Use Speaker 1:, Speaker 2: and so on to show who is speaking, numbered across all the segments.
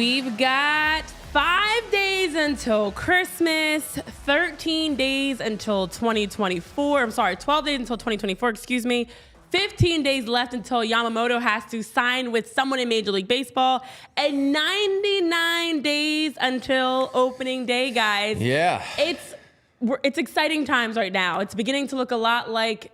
Speaker 1: We've got 5 days until Christmas, 13 days until 2024. I'm sorry, 12 days until 2024, excuse me. 15 days left until Yamamoto has to sign with someone in Major League Baseball, and 99 days until opening day, guys.
Speaker 2: Yeah.
Speaker 1: It's exciting times right now. It's beginning to look a lot like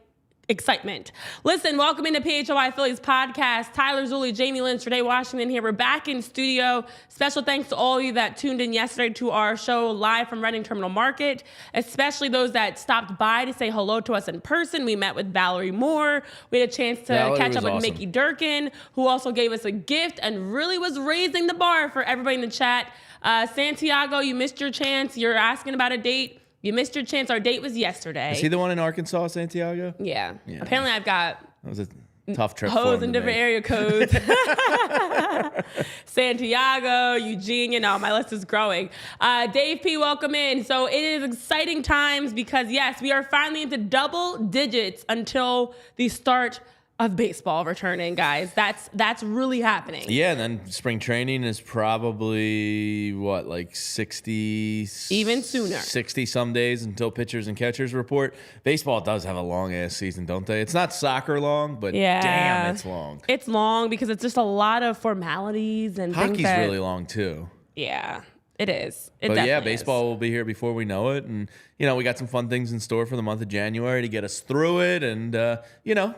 Speaker 1: excitement. Listen, welcome into PHLY Phillies podcast. Tyler Zulli, Jamie Lynch, Renee Washington here. We're back in studio. Special thanks to all of you that tuned in yesterday to our show live from Reading Terminal Market, especially those that stopped by to say hello to us in person. We met with Valerie Moore. We had a chance to catch up with Mickey Durkin, who also gave us a gift and really was raising the bar for everybody in the chat. Santiago, you missed your chance. You're asking about a date. You missed your chance. Our date was yesterday.
Speaker 2: Is he the one in Arkansas, Santiago?
Speaker 1: Yeah. Apparently I've got...
Speaker 2: That was a tough trip
Speaker 1: hoes in different area codes. Santiago, Eugene, my list is growing. Dave P, welcome in. So it is exciting times because, yes, we are finally into double digits until the start of baseball returning, guys. That's really happening.
Speaker 2: Yeah, and then spring training is probably, like 60...
Speaker 1: Even sooner.
Speaker 2: 60 some days until pitchers and catchers report. Baseball does have a long-ass season, don't they? It's not soccer long, but damn, it's long.
Speaker 1: It's long because it's just a lot of formalities and
Speaker 2: hockey's
Speaker 1: things that...
Speaker 2: really long, too.
Speaker 1: Yeah. It is. It
Speaker 2: but
Speaker 1: definitely
Speaker 2: yeah, baseball will be here before we know it. And, we got some fun things in store for the month of January to get us through it. And, the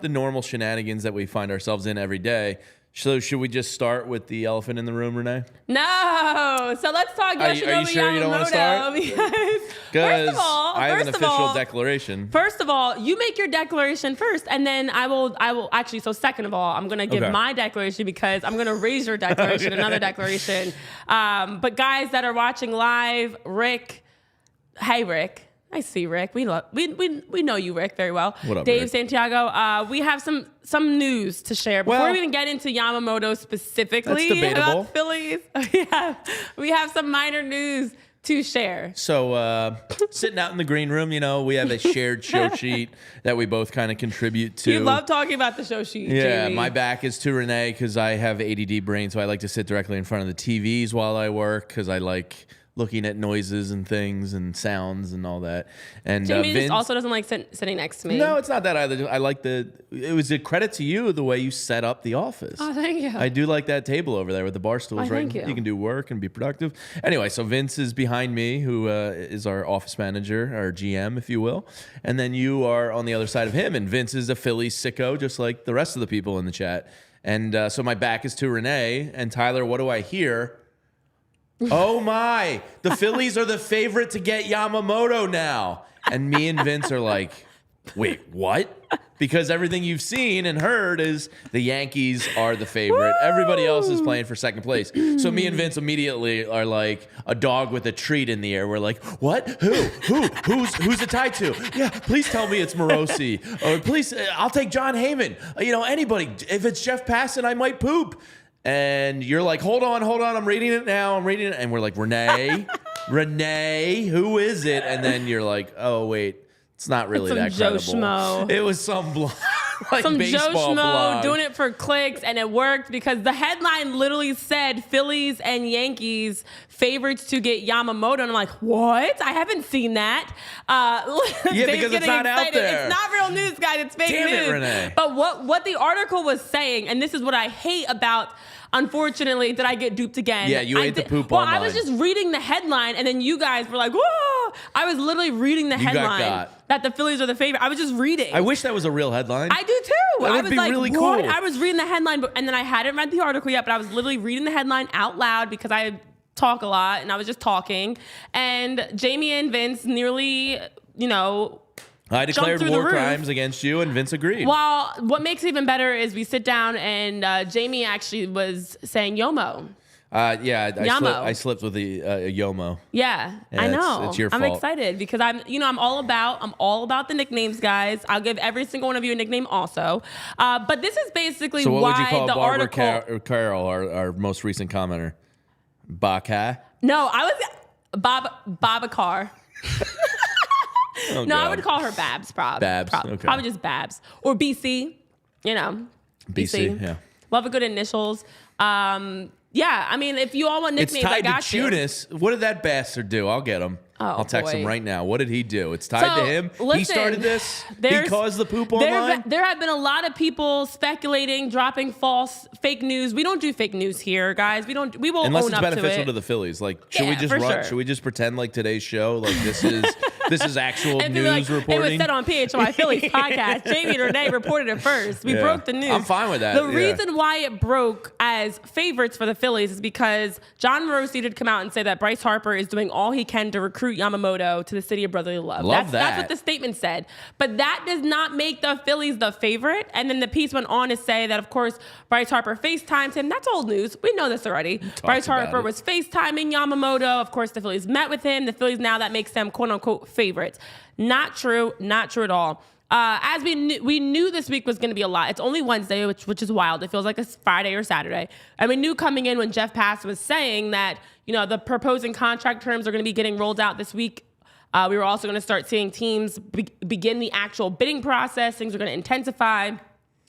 Speaker 2: normal shenanigans that we find ourselves in every day. So should we just start with the elephant in the room, Renee?
Speaker 1: No. So let's talk Yoshinobu
Speaker 2: Are you sure
Speaker 1: Yamamoto.
Speaker 2: you don't want to start? Because I have an official declaration.
Speaker 1: First of all, you make your declaration first, and then I will actually, so second of all, I'm going to give my declaration because I'm going to raise your declaration, another declaration. But guys that are watching live, Rick, hey, Rick. I see Rick. We know you, Rick, very well.
Speaker 2: What up,
Speaker 1: Dave
Speaker 2: Rick?
Speaker 1: Santiago. We have some news to share before we even get into Yamamoto specifically about Phillies. We have some minor news to share.
Speaker 2: So sitting out in the green room, we have a shared show sheet that we both kind of contribute to.
Speaker 1: You love talking about the show sheet,
Speaker 2: Yeah,
Speaker 1: Jamie.
Speaker 2: my back is to Renee because I have ADD brain, so I like to sit directly in front of the TVs while I work because I like looking at noises and things and sounds and all that. And
Speaker 1: Jamie
Speaker 2: Vince
Speaker 1: just also doesn't like sitting next to me.
Speaker 2: No, it's not that either. I like it was a credit to you the way you set up the office.
Speaker 1: Oh, thank you.
Speaker 2: I do like that table over there with the bar stools, right?
Speaker 1: Thank you.
Speaker 2: You can do work and be productive. Anyway, so Vince is behind me, who is our office manager, our GM, if you will. And then you are on the other side of him. And Vince is a Phillies sicko, just like the rest of the people in the chat. And so my back is to Renee. And Tyler, what do I hear? Oh my, the Phillies are the favorite to get Yamamoto now. And me and Vince are like, wait, what? Because everything you've seen and heard is the Yankees are the favorite. Woo! Everybody else is playing for second place. So me and Vince immediately are like a dog with a treat in the air. We're like, what? Who's it tied to? Yeah, please tell me it's Morosi. Or please, I'll take John Heyman. Anybody. If it's Jeff Passan, I might poop. And you're like, hold on, I'm reading it now. And we're like, Renee, who is it? And then you're like, oh, wait, it's not really that credible.
Speaker 1: Joe Schmo.
Speaker 2: It was some blog,
Speaker 1: some
Speaker 2: baseball
Speaker 1: Joe Schmo
Speaker 2: blog.
Speaker 1: doing it for clicks, and it worked because the headline literally said Phillies and Yankees favorites to get Yamamoto. And I'm like, what? I haven't seen that.
Speaker 2: Yeah, because it's not out there.
Speaker 1: It's not real news, guys. It's fake news.
Speaker 2: Damn it, Renee.
Speaker 1: But what the article was saying, and this is what I hate about, unfortunately, did I get duped again?
Speaker 2: Yeah, you ate the poop
Speaker 1: Well,
Speaker 2: online.
Speaker 1: I was just reading the headline, and then you guys were like, whoa! I was literally reading the headline that the Phillies are the favorite. I was just reading.
Speaker 2: I wish that was a real headline.
Speaker 1: I do too.
Speaker 2: That
Speaker 1: I
Speaker 2: would
Speaker 1: was
Speaker 2: be
Speaker 1: like,
Speaker 2: really
Speaker 1: what?
Speaker 2: cool.
Speaker 1: I was reading the headline, and then I hadn't read the article yet, but I was literally reading the headline out loud because I talk a lot, and I was just talking. And Jamie and Vince nearly,
Speaker 2: I declared war crimes against you, and Vince agreed.
Speaker 1: Well, what makes it even better is we sit down, and Jamie actually was saying Yomo.
Speaker 2: I slipped with the Yomo.
Speaker 1: Yeah, I know.
Speaker 2: It's your fault.
Speaker 1: I'm excited because I'm all about the nicknames, guys. I'll give every single one of you a nickname also. But this is basically
Speaker 2: what would you
Speaker 1: why
Speaker 2: call
Speaker 1: the
Speaker 2: Barbara
Speaker 1: article.
Speaker 2: Carroll, our most recent commenter? Baka?
Speaker 1: No, I was Babacar.
Speaker 2: Oh,
Speaker 1: no,
Speaker 2: God.
Speaker 1: I would call her Babs, probably.
Speaker 2: Okay.
Speaker 1: Probably just Babs. Or BC,
Speaker 2: BC, yeah.
Speaker 1: Love a good initials. Yeah, I mean, if you all want
Speaker 2: It's
Speaker 1: nicknames, I
Speaker 2: tied
Speaker 1: got
Speaker 2: to
Speaker 1: you.
Speaker 2: Tunis. What did that bastard do? I'll get him.
Speaker 1: Oh,
Speaker 2: I'll text him
Speaker 1: boy.
Speaker 2: right now. What did he do? It's tied to him. He
Speaker 1: Listen,
Speaker 2: started this. He
Speaker 1: there's-
Speaker 2: caused the poop
Speaker 1: there,
Speaker 2: online.
Speaker 1: there have been a lot of people speculating, dropping fake news. We don't do fake news here, guys. We will
Speaker 2: Unless
Speaker 1: own
Speaker 2: it's
Speaker 1: up
Speaker 2: beneficial
Speaker 1: to
Speaker 2: to
Speaker 1: it.
Speaker 2: the Phillies. Like, should we
Speaker 1: Yeah,
Speaker 2: just
Speaker 1: for
Speaker 2: run?
Speaker 1: sure.
Speaker 2: Should we just pretend like today's show? Like this is actual
Speaker 1: And be
Speaker 2: news
Speaker 1: like,
Speaker 2: reporting.
Speaker 1: it was said on PHLY Phillies podcast. Jamie and Renee reported it first. We
Speaker 2: Yeah.
Speaker 1: broke the news.
Speaker 2: I'm fine with that,
Speaker 1: The
Speaker 2: yeah.
Speaker 1: reason why it broke as favorites for the Phillies is because John Morosi did come out and say that Bryce Harper is doing all he can to recruit Yamamoto to the city of brotherly love.
Speaker 2: Love
Speaker 1: That's
Speaker 2: that.
Speaker 1: what the statement said. But that does not make the Phillies the favorite. And then the piece went on to say that, of course, Bryce Harper FaceTimed him. That's old news. We know this already. Bryce
Speaker 2: about
Speaker 1: Harper
Speaker 2: it.
Speaker 1: was FaceTiming Yamamoto. Of course, the Phillies met with him. The Phillies now, that makes them quote unquote favorites. Not true. Not true at all. As we knew this week was going to be a lot. It's only Wednesday, which is wild. It feels like it's Friday or Saturday. And we knew coming in when Jeff Pass was saying that, the proposing contract terms are going to be getting rolled out this week. We were also going to start seeing teams begin the actual bidding process. Things are going to intensify.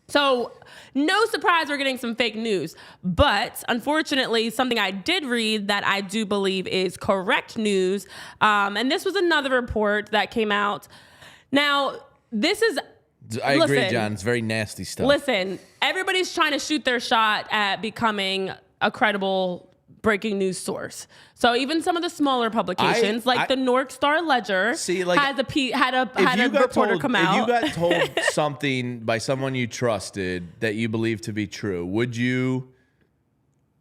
Speaker 1: So no surprise we're getting some fake news. But unfortunately, something I did read that I do believe is correct news. And this was another report that came out. Now, this is...
Speaker 2: I agree, John. It's very nasty stuff.
Speaker 1: Listen, everybody's trying to shoot their shot at becoming a credible breaking news source. So even some of the smaller publications, like the North Star Ledger, had a reporter come out.
Speaker 2: If you got told something by someone you trusted that you believe to be true, would you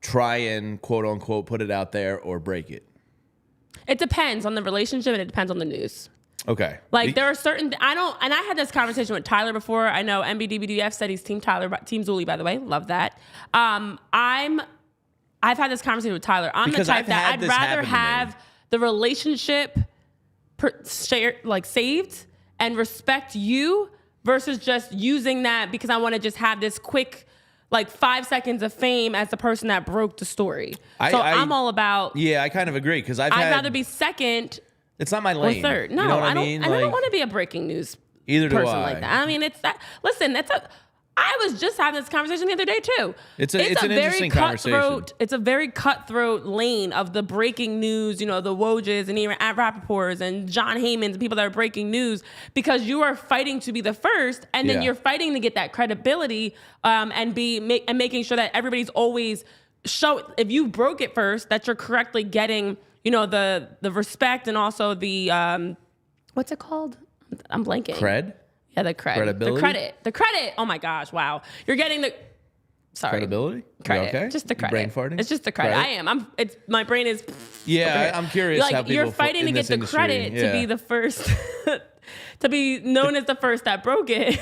Speaker 2: try and quote unquote put it out there or break it?
Speaker 1: It depends on the relationship and it depends on the news.
Speaker 2: Okay.
Speaker 1: Like there are certain, and I had this conversation with Tyler before. I know MBDBDF said he's Team Tyler, Team Zuli, by the way. Love that. I've had this conversation with Tyler. I'm
Speaker 2: Because
Speaker 1: the type
Speaker 2: I've
Speaker 1: that
Speaker 2: had
Speaker 1: I'd
Speaker 2: this
Speaker 1: rather
Speaker 2: happen to me.
Speaker 1: have the relationship saved and respect you versus just using that because I want to just have this quick, 5 seconds of fame as the person that broke the story. I'm all about.
Speaker 2: Yeah, I kind of agree because I'd
Speaker 1: rather be second.
Speaker 2: It's not my
Speaker 1: Or
Speaker 2: lane.
Speaker 1: third. No,
Speaker 2: you know what
Speaker 1: I don't.
Speaker 2: mean?
Speaker 1: And I don't want to be a breaking news
Speaker 2: Either do
Speaker 1: person
Speaker 2: I.
Speaker 1: like that. I mean, it's that. Listen, I was just having this conversation the other day too.
Speaker 2: It's an interesting conversation.
Speaker 1: It's a very cutthroat lane of the breaking news. The Wojs and even Rappaports and John Heymans and people that are breaking news because you are fighting to be the first, and then you're fighting to get that credibility and making sure that everybody's always if you broke it first that you're correctly getting the respect and also the what's it called? I'm blanking.
Speaker 2: Cred?
Speaker 1: Yeah, the cred.
Speaker 2: Credibility?
Speaker 1: The credit. Oh my gosh, wow. You're getting the
Speaker 2: Credibility?
Speaker 1: Credit.
Speaker 2: You okay?
Speaker 1: Just the
Speaker 2: You
Speaker 1: credit.
Speaker 2: brain farting?
Speaker 1: It's just the credit. I am. My brain is
Speaker 2: Yeah, I'm curious how people
Speaker 1: you're fighting to
Speaker 2: in
Speaker 1: get
Speaker 2: this
Speaker 1: the
Speaker 2: industry,
Speaker 1: credit to be the first to be known as the first that broke it.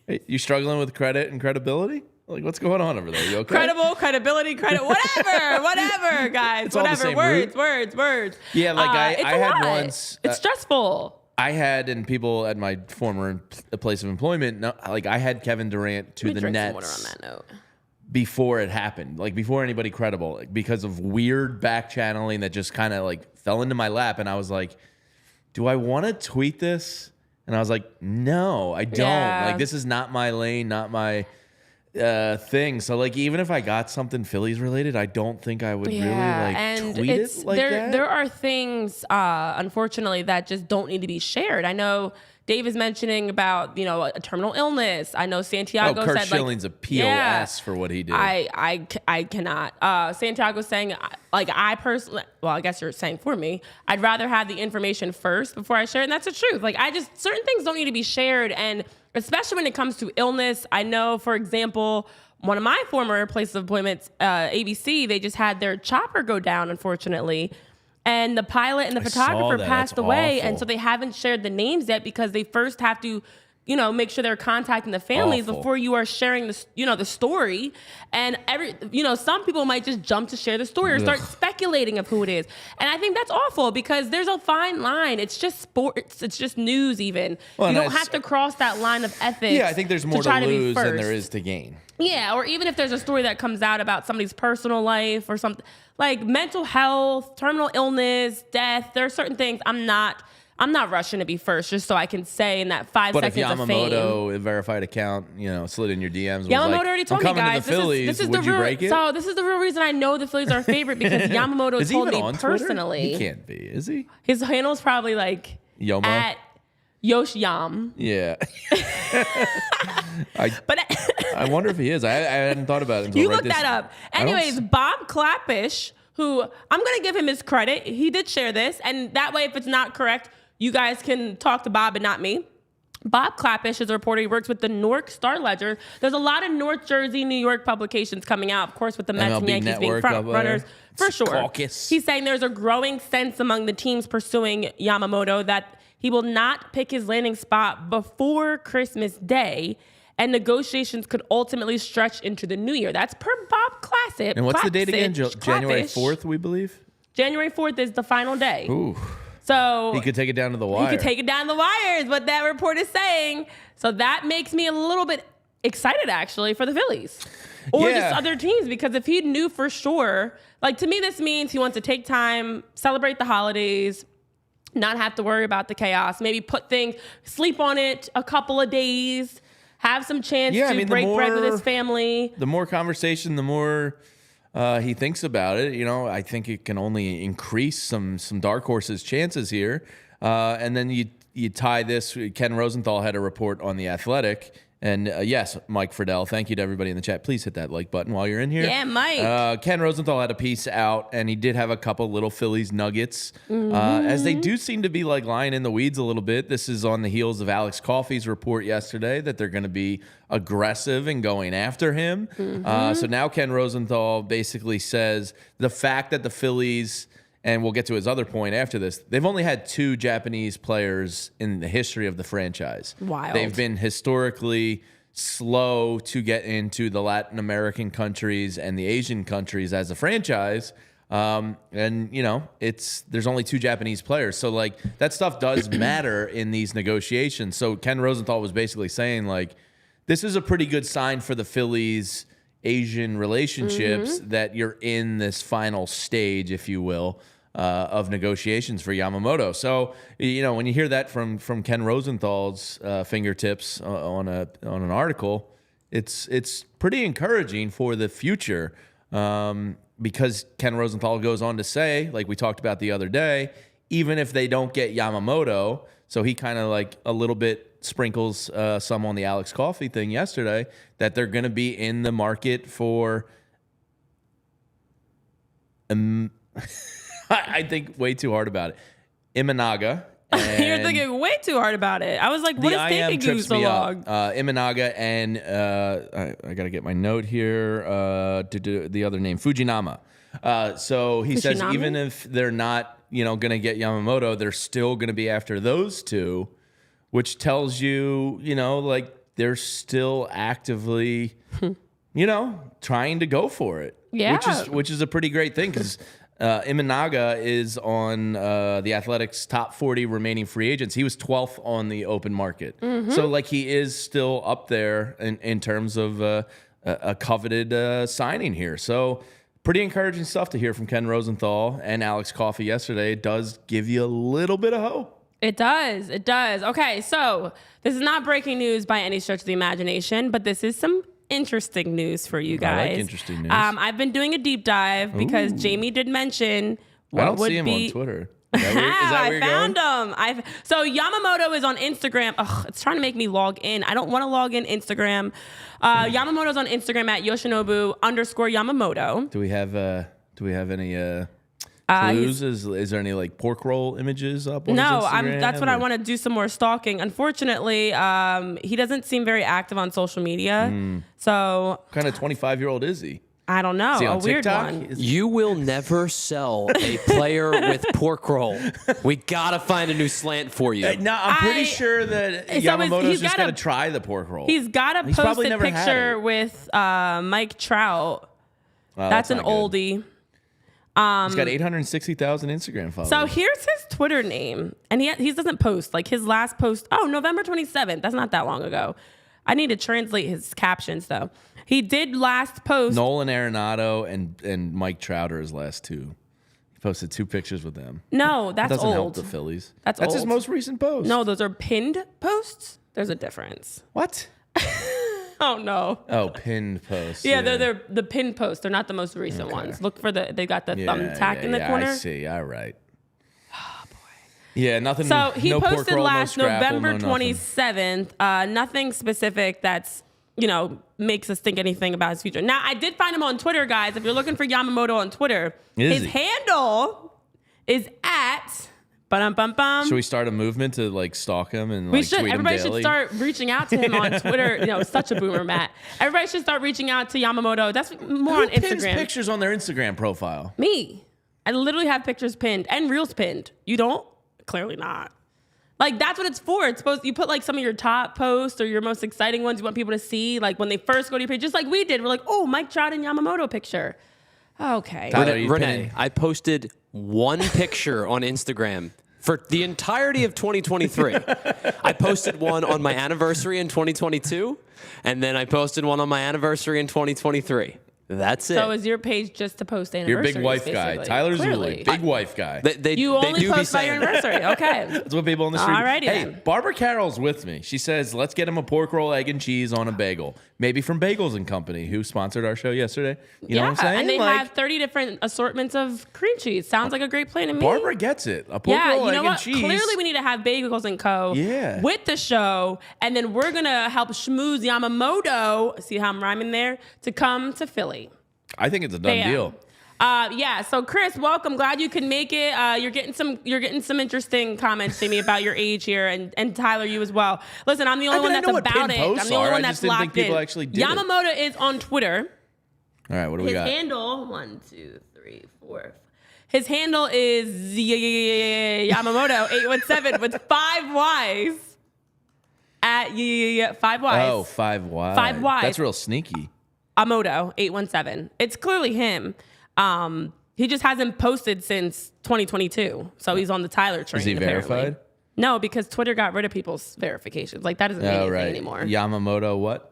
Speaker 2: Hey, you struggling with credit and credibility? Like, what's going on over there? You okay?
Speaker 1: Credible, credibility, credit, whatever, guys.
Speaker 2: It's all the
Speaker 1: Whatever.
Speaker 2: same
Speaker 1: Words.
Speaker 2: Yeah, like I
Speaker 1: it's a
Speaker 2: had
Speaker 1: lot.
Speaker 2: once.
Speaker 1: It's stressful.
Speaker 2: I had, and people at my former place of employment, I had Kevin Durant to
Speaker 1: Let me
Speaker 2: the
Speaker 1: drink some
Speaker 2: Nets
Speaker 1: water on that note.
Speaker 2: before it happened, before anybody credible, because of weird back channeling that just kind of fell into my lap, and I was like, do I want to tweet this? And I was like, no, I don't.
Speaker 1: Yeah.
Speaker 2: This is not my lane, not my thing. So even if I got something Phillies related, I don't think I would really tweet it like that.
Speaker 1: There are things, unfortunately, that just don't need to be shared. I know Dave is mentioning about a terminal illness. I know Santiago
Speaker 2: Kurt
Speaker 1: said
Speaker 2: Schilling's a POS for what he did.
Speaker 1: I cannot. Santiago's saying I personally, well, I guess you're saying for me, I'd rather have the information first before I share it, and that's the truth. Certain things don't need to be shared, and especially when it comes to illness. I know, for example, one of my former places of employment, ABC, they just had their chopper go down, unfortunately. And the pilot and the photographer passed away.
Speaker 2: Awful.
Speaker 1: And so they haven't shared the names yet because they first have to, make sure they're contacting the families before you are sharing the story. And some people might just jump to share the story or start speculating of who it is. And I think that's awful because there's a fine line. It's just sports. It's just news even. You don't have to cross that line of ethics.
Speaker 2: Yeah, I think there's more to lose than there is to gain.
Speaker 1: Yeah, or even if there's a story that comes out about somebody's personal life or something like mental health, terminal illness, death, there are certain things I'm not I'm not rushing to be first just so I can say in that 5
Speaker 2: But if
Speaker 1: seconds of fame.
Speaker 2: Yamamoto, a verified account, slid in your DMs. Was
Speaker 1: Yamamoto
Speaker 2: like,
Speaker 1: already told
Speaker 2: I'm
Speaker 1: me,
Speaker 2: coming
Speaker 1: guys.
Speaker 2: To the Phillies.
Speaker 1: This is
Speaker 2: Would
Speaker 1: the
Speaker 2: you
Speaker 1: real,
Speaker 2: break it?
Speaker 1: So this is the real reason I know the Phillies are a favorite because Yamamoto
Speaker 2: is he
Speaker 1: told
Speaker 2: even
Speaker 1: me
Speaker 2: on Twitter?
Speaker 1: personally.
Speaker 2: He can't be, is he?
Speaker 1: His handle's probably like
Speaker 2: Yomo?
Speaker 1: at Yosh Yam.
Speaker 2: Yeah.
Speaker 1: But
Speaker 2: I wonder if he is. I hadn't thought about it until
Speaker 1: you
Speaker 2: right
Speaker 1: look that up. Anyways, Bob Clappish, who I'm going to give him his credit. He did share this. And that way, if it's not correct, you guys can talk to Bob and not me. Bob Clappish is a reporter. He works with the Newark Star-Ledger. There's a lot of North Jersey, New York publications coming out, of course, with the Mets and
Speaker 2: MLB
Speaker 1: Yankees being
Speaker 2: Network
Speaker 1: front runners. For sure.
Speaker 2: Caucus.
Speaker 1: He's saying there's a growing sense among the teams pursuing Yamamoto that he will not pick his landing spot before Christmas Day, and negotiations could ultimately stretch into the new year. That's per Bob Classic.
Speaker 2: And what's the date again? January 4th, we believe?
Speaker 1: January 4th is the final day.
Speaker 2: Ooh.
Speaker 1: So
Speaker 2: he could take it down to the wire.
Speaker 1: He could take it down the wire is what that report is saying. So that makes me a little bit excited, actually, for the Phillies. Or just other teams, because if he knew for sure, like to me, this means he wants to take time, celebrate the holidays, not have to worry about the chaos, maybe sleep on it a couple of days, have some chance to break bread with his family.
Speaker 2: The more conversation, the more he thinks about it. I think it can only increase some dark horses' chances here. And then you tie this. Ken Rosenthal had a report on The Athletic. And yes, Mike Friedel, thank you to everybody in the chat. Please hit that like button while you're in here.
Speaker 1: Yeah, Mike.
Speaker 2: Ken Rosenthal had a piece out, and he did have a couple little Phillies nuggets, as they do seem to be like lying in the weeds a little bit. This is on the heels of Alex Coffey's report yesterday that they're going to be aggressive and going after him. So now Ken Rosenthal basically says the fact that the Phillies, and we'll get to his other point after this, they've only had 2 Japanese players in the history of the franchise.
Speaker 1: Wild.
Speaker 2: They've been historically slow to get into the Latin American countries and the Asian countries as a franchise. And there's only 2 Japanese players. So like that stuff does matter in these negotiations. So Ken Rosenthal was basically saying like, this is a pretty good sign for the Phillies Asian relationships that you're in this final stage, if you will, of negotiations for Yamamoto. So, when you hear that from Ken Rosenthal's fingertips on an article, it's pretty encouraging for the future, because Ken Rosenthal goes on to say, like we talked about the other day, even if they don't get Yamamoto, so he kind of like a little bit sprinkles some on the Alex Coffey thing yesterday, that they're going to be in the market for I think way too hard about it. Imanaga.
Speaker 1: You're thinking way too hard about it. I was like, what is taking you so long?
Speaker 2: Imanaga and I got to get my note here. The other name, Fujinama. So he says even if they're not, going to get Yamamoto, they're still going to be after those 2, which tells you, like they're still actively, trying to go for it.
Speaker 1: Yeah.
Speaker 2: Which is a pretty great thing, because Imanaga is on the Athletics' top 40 remaining free agents. He was 12th on the open market. So, like, he is still up there in terms of a coveted signing here. So, pretty encouraging stuff to hear from Ken Rosenthal and Alex Coffey yesterday. It does give you a little bit of hope.
Speaker 1: It does. It does. Okay, so this is not breaking news by any stretch of the imagination, but this is some interesting news for you guys.
Speaker 2: I like interesting news.
Speaker 1: I've been doing a deep dive because Jamie did mention what would be.
Speaker 2: I don't see him on Twitter. Is that where
Speaker 1: I found him. So Yamamoto is on Instagram. Ugh, it's trying to make me log in. I don't want to log in Instagram. Yamamoto's on Instagram at Yoshinobu_Yamamoto.
Speaker 2: Do we have any clues? Is there any like pork roll images up on his Instagram?
Speaker 1: That's what I want to do, some more stalking. Unfortunately, he doesn't seem very active on social media. So
Speaker 2: what kind of 25-year-old is he?
Speaker 1: I don't know. A weird one.
Speaker 3: You will never sell a player with pork roll. We gotta find a new slant for you.
Speaker 2: No, I'm pretty sure that Yamamoto's just gonna try the pork roll.
Speaker 1: He's got a posted picture with Mike Trout. That's an oldie.
Speaker 2: He's got 860,000 Instagram followers.
Speaker 1: So here's his Twitter name, and he doesn't post. Like his last post, November 27th. That's not that long ago. I need to translate his captions though. He did last post.
Speaker 2: Nolan Arenado and Mike Trout are his last 2. He posted 2 pictures with them.
Speaker 1: No, that's
Speaker 2: Doesn't help
Speaker 1: old.
Speaker 2: the Phillies.
Speaker 1: That's
Speaker 2: his
Speaker 1: old.
Speaker 2: most recent post.
Speaker 1: No, those are pinned posts. There's a difference.
Speaker 2: What?
Speaker 1: Oh no.
Speaker 2: Oh, pinned posts.
Speaker 1: Yeah, they're the pinned posts. They're not the most recent ones. Look for they got the thumbtack in the corner.
Speaker 2: I see. All right. Oh boy. Yeah, nothing.
Speaker 1: So he
Speaker 2: no
Speaker 1: posted
Speaker 2: pork roll,
Speaker 1: last
Speaker 2: no scrapple,
Speaker 1: November
Speaker 2: no nothing.
Speaker 1: 27th. Nothing specific that's makes us think anything about his future. Now I did find him on Twitter, guys. If you're looking for Yamamoto on Twitter, his handle is at. Should
Speaker 2: we start a movement to like stalk him and
Speaker 1: we
Speaker 2: like
Speaker 1: should.
Speaker 2: tweet
Speaker 1: Everybody
Speaker 2: him
Speaker 1: should
Speaker 2: daily?
Speaker 1: start reaching out to him on Twitter. Such a boomer, Matt. Everybody should start reaching out to Yamamoto. That's more on
Speaker 2: Who pins
Speaker 1: Instagram.
Speaker 2: pictures on their Instagram profile?
Speaker 1: Me. I literally have pictures pinned and reels pinned. You don't? Clearly not. Like, that's what it's for. It's supposed you put like some of your top posts or your most exciting ones you want people to see. Like when they first go to your page, just like we did. We're like, oh, Mike Trout and Yamamoto picture. Okay.
Speaker 2: Tyler,
Speaker 3: Renee, I posted 1 picture on Instagram for the entirety of 2023. I posted one on my anniversary in 2022, and then I posted one on my anniversary in 2023. That's it.
Speaker 1: So is your page just to post
Speaker 2: You're a
Speaker 1: anniversaries?
Speaker 2: big wife
Speaker 1: basically?
Speaker 2: guy. Tyler
Speaker 1: Clearly.
Speaker 2: Zulli, big wife guy.
Speaker 1: You only post by your anniversary. Okay.
Speaker 2: That's what people on the street.
Speaker 1: Alrighty
Speaker 2: Hey,
Speaker 1: then.
Speaker 2: Barbara Carroll's with me. She says, let's get him a pork roll, egg, and cheese on a bagel. Maybe from Bagels and Company, who sponsored our show yesterday. You know what I'm saying?
Speaker 1: And they have 30 different assortments of cream cheese. Sounds like a great plan to me.
Speaker 2: Barbara gets it. A pork
Speaker 1: Yeah,
Speaker 2: roll,
Speaker 1: you know
Speaker 2: egg,
Speaker 1: what?
Speaker 2: and cheese.
Speaker 1: Clearly, we need to have Bagels and Co.
Speaker 2: Yeah.
Speaker 1: with the show, and then we're gonna help schmooze Yamamoto. See how I'm rhyming there? To come to Philly.
Speaker 2: I think it's a done
Speaker 1: Bam.
Speaker 2: deal.
Speaker 1: Yeah. So Chris, welcome. Glad you could make it. You're getting some interesting comments, Jamie, about your age here, and Tyler, you as well. Listen, I'm the only one
Speaker 2: I
Speaker 1: that's
Speaker 2: know what
Speaker 1: about
Speaker 2: pinned
Speaker 1: it.
Speaker 2: posts
Speaker 1: I'm the only
Speaker 2: are.
Speaker 1: one
Speaker 2: I
Speaker 1: that's
Speaker 2: just didn't think
Speaker 1: locked in.
Speaker 2: people actually did it.
Speaker 1: Yamamoto is on Twitter.
Speaker 2: All right, what do we
Speaker 1: His
Speaker 2: got?
Speaker 1: handle, 1, 2, 3, 4. His handle is Yamamoto 817 with 5 Ys. At 5 Ys.
Speaker 2: Oh, 5 Ys.
Speaker 1: 5 Ys.
Speaker 2: That's real sneaky.
Speaker 1: Amoto 817. It's clearly him. He just hasn't posted since 2022, so he's on the Tyler train.
Speaker 2: Is he
Speaker 1: apparently.
Speaker 2: verified?
Speaker 1: No, because Twitter got rid of people's verifications. Like that doesn't mean
Speaker 2: Oh,
Speaker 1: anything
Speaker 2: right.
Speaker 1: anymore.
Speaker 2: Yamamoto what?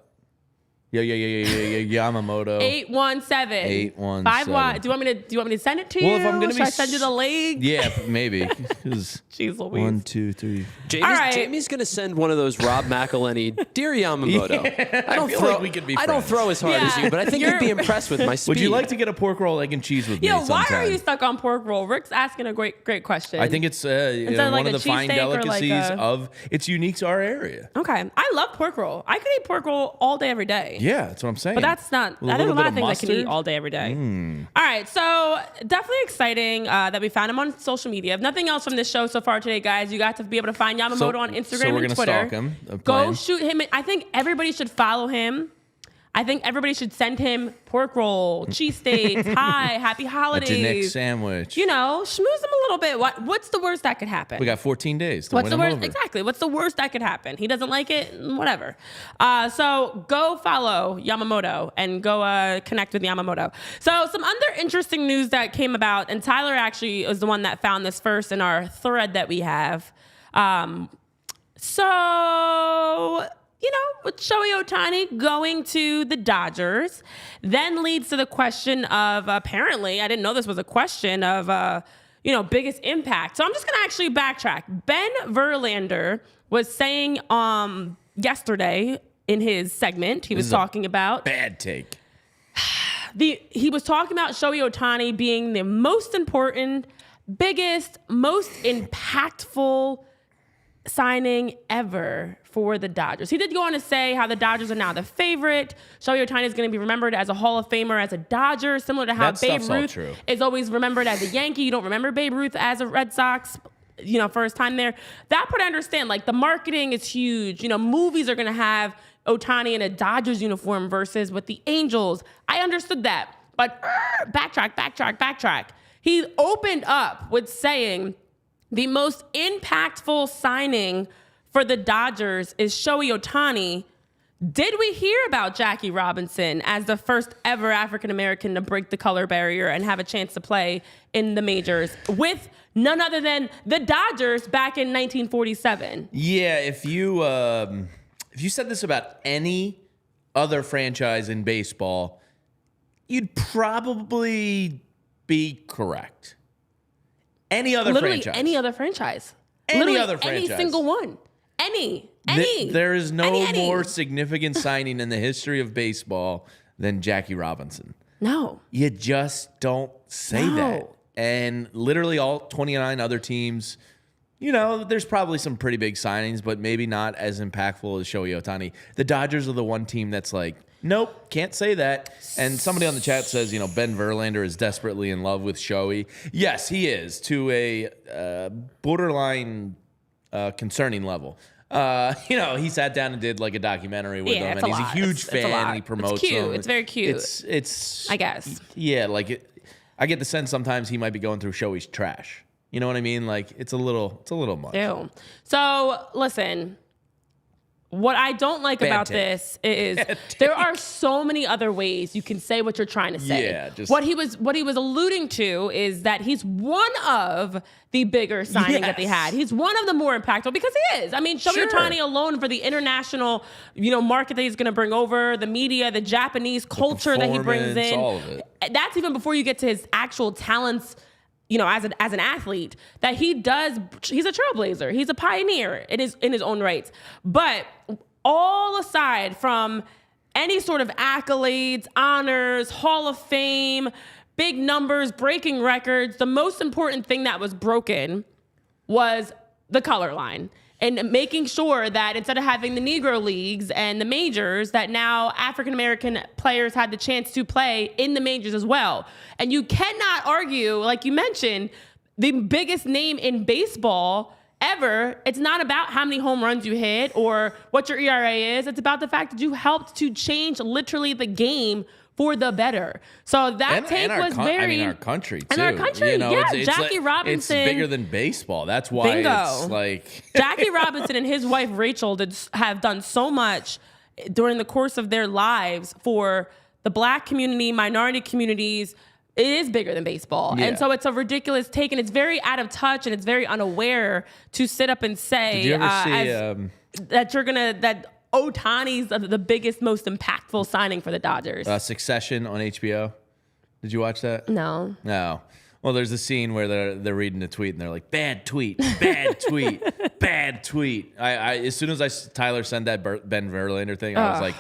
Speaker 2: Yeah. Yamamoto.
Speaker 1: 817.
Speaker 2: 817.
Speaker 1: 5 Y. Do you want me to send it to you?
Speaker 2: Well, if I'm gonna
Speaker 1: Should
Speaker 2: be
Speaker 1: I send you the link?
Speaker 2: Yeah, maybe. 'Cause
Speaker 1: Jeez Louise.
Speaker 2: 1, 2, 3.
Speaker 3: Jamie's gonna send one of those Rob McElhenney, dear Yamamoto. I don't
Speaker 2: feel
Speaker 3: throw.
Speaker 2: like we could be
Speaker 3: I don't
Speaker 2: friends.
Speaker 3: throw as hard as
Speaker 1: Yeah,
Speaker 3: you, but I think you'd be impressed with my speed.
Speaker 2: Would you like to get a pork roll, egg, and cheese with me
Speaker 1: Yo, why
Speaker 2: sometime?
Speaker 1: are you stuck on pork roll? Rick's asking a great question.
Speaker 2: I think it's
Speaker 1: that
Speaker 2: one
Speaker 1: like
Speaker 2: of
Speaker 1: a
Speaker 2: the fine
Speaker 1: cheesesteak or like
Speaker 2: delicacies
Speaker 1: a-
Speaker 2: of. It's unique to our area.
Speaker 1: Okay. I love pork roll. I could eat pork roll all day, every day.
Speaker 2: Yeah, that's what I'm saying.
Speaker 1: But that's not.
Speaker 2: With
Speaker 1: There's a
Speaker 2: little
Speaker 1: lot
Speaker 2: bit
Speaker 1: of things I can eat
Speaker 2: mustard.
Speaker 1: all day, every day. All right, so definitely exciting that we found him on social media. If nothing else from this show so far today, guys, you got to be able to find Yamamoto on Instagram
Speaker 2: so we're
Speaker 1: and
Speaker 2: gonna
Speaker 1: Twitter.
Speaker 2: stalk him,
Speaker 1: Go
Speaker 2: plan.
Speaker 1: shoot him. I think everybody should follow him. I think everybody should send him pork roll, cheesesteaks, hi, happy
Speaker 2: A
Speaker 1: holidays.
Speaker 2: Nick sandwich.
Speaker 1: You know, schmooze him a little bit. What's the worst that could happen?
Speaker 2: We got 14 days to
Speaker 1: What's
Speaker 2: win
Speaker 1: the
Speaker 2: him
Speaker 1: worst?
Speaker 2: over.
Speaker 1: Exactly. What's the worst that could happen? He doesn't like it. Whatever. So go follow Yamamoto and go connect with Yamamoto. So some other interesting news that came about, and Tyler actually is the one that found this first in our thread that we have. With Shohei Ohtani going to the Dodgers, then leads to the question of, apparently, I didn't know this was a question of, biggest impact. So I'm just going to actually backtrack. Ben Verlander was saying yesterday in his segment, he was talking about
Speaker 2: Bad take.
Speaker 1: he was talking about Shohei Ohtani being the most important, biggest, most impactful signing ever for the Dodgers. He did go on to say how the Dodgers are now the favorite. Shohei Ohtani is going to be remembered as a Hall of Famer, as a Dodger, similar to how
Speaker 2: That
Speaker 1: Babe
Speaker 2: stuff's all
Speaker 1: Ruth
Speaker 2: true.
Speaker 1: is always remembered as a Yankee. You don't remember Babe Ruth as a Red Sox, for his time there. That part I understand. Like, the marketing is huge. Movies are going to have Ohtani in a Dodgers uniform versus with the Angels. I understood that. But backtrack. He opened up with saying the most impactful signing for the Dodgers is Shohei Ohtani. Did we hear about Jackie Robinson as the first ever African-American to break the color barrier and have a chance to play in the majors with none other than the Dodgers back in 1947?
Speaker 2: Yeah, if you said this about any other franchise in baseball, you'd probably be correct. Any other
Speaker 1: Literally
Speaker 2: franchise.
Speaker 1: any other franchise.
Speaker 2: Any
Speaker 1: Literally
Speaker 2: other franchise.
Speaker 1: Any single one. Any.
Speaker 2: There is no
Speaker 1: Any.
Speaker 2: more significant signing in the history of baseball than Jackie Robinson.
Speaker 1: No.
Speaker 2: You just don't say that. And literally all 29 other teams, there's probably some pretty big signings, but maybe not as impactful as Shohei Ohtani. The Dodgers are the one team that's like, nope, can't say that. And somebody on the chat says, Ben Verlander is desperately in love with Shohei. Yes, he is, to a borderline concerning level. He sat down and did like a documentary with them, and he's a huge fan, and he promotes
Speaker 1: it's cute.
Speaker 2: them.
Speaker 1: It's very cute.
Speaker 2: It's
Speaker 1: I guess.
Speaker 2: Yeah, I get the sense sometimes he might be going through Shohei's trash. You know what I mean? Like it's a little much.
Speaker 1: Ew. So listen, what I don't like about this is there are so many other ways you can say what you're trying to say.
Speaker 2: Yeah,
Speaker 1: what he was alluding to is that he's one of the bigger signings that they had. He's one of the more impactful because he is. I mean, Shohei Ohtani alone for the international, market that he's going to bring over, the media, the Japanese culture that he brings in.
Speaker 2: All of it.
Speaker 1: That's even before you get to his actual talents. As an athlete, that he's a trailblazer. He's a pioneer in his own rights. But all aside from any sort of accolades, honors, Hall of Fame, big numbers, breaking records, the most important thing that was broken was the color line. And making sure that instead of having the Negro Leagues and the majors, that now African-American players had the chance to play in the majors as well. And you cannot argue, like you mentioned, the biggest name in baseball ever. It's not about how many home runs you hit or what your ERA is. It's about the fact that you helped to change literally the game for the better. So that take was very...
Speaker 2: our country, too.
Speaker 1: And our country, Jackie Robinson...
Speaker 2: It's bigger than baseball. That's why it's like...
Speaker 1: Jackie Robinson and his wife, Rachel, have done so much during the course of their lives for the Black community, minority communities. It is bigger than baseball.
Speaker 2: Yeah.
Speaker 1: And so it's a ridiculous take, and it's very out of touch, and it's very unaware to sit up and say...
Speaker 2: Did you ever see...
Speaker 1: that Ohtani's the biggest, most impactful signing for the Dodgers.
Speaker 2: Succession on HBO. Did you watch that?
Speaker 1: No.
Speaker 2: No. Well, there's a scene where they're reading a tweet and they're like, bad tweet, bad tweet, bad tweet. I as soon as Tyler sent that Ben Verlander thing, I was like,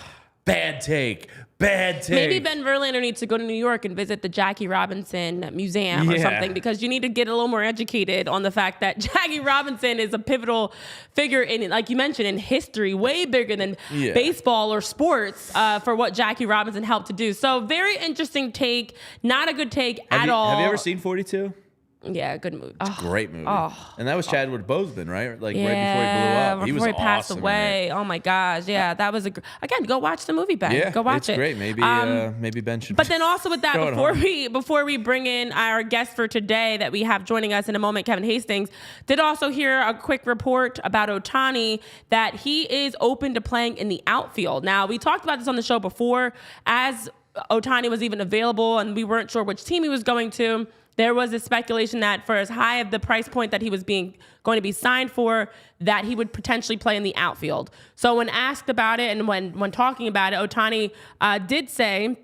Speaker 2: bad take. Bad take.
Speaker 1: Maybe Ben Verlander needs to go to New York and visit the Jackie Robinson Museum or something, because you need to get a little more educated on the fact that Jackie Robinson is a pivotal figure in, like you mentioned, in history, way bigger than baseball or sports for what Jackie Robinson helped to do. So very interesting take. Not a good take at all.
Speaker 2: Have you ever seen 42?
Speaker 1: Yeah, good movie.
Speaker 2: It's a great movie. And that was Chadwick Boseman, right? Like
Speaker 1: yeah,
Speaker 2: right before he blew up.
Speaker 1: Before he passed away. Oh my gosh. Yeah, that was again, go watch the movie, Ben.
Speaker 2: Yeah,
Speaker 1: go watch
Speaker 2: it's great. Maybe Ben should.
Speaker 1: But then also with that, before we bring in our guest for today that we have joining us in a moment, Kevin Hastings, did also hear a quick report about Ohtani that he is open to playing in the outfield. Now, we talked about this on the show before, as Ohtani was even available and we weren't sure which team he was going to. There was a speculation that for as high of the price point that he was going to be signed for, that he would potentially play in the outfield. So when asked about it and when talking about it, Ohtani did say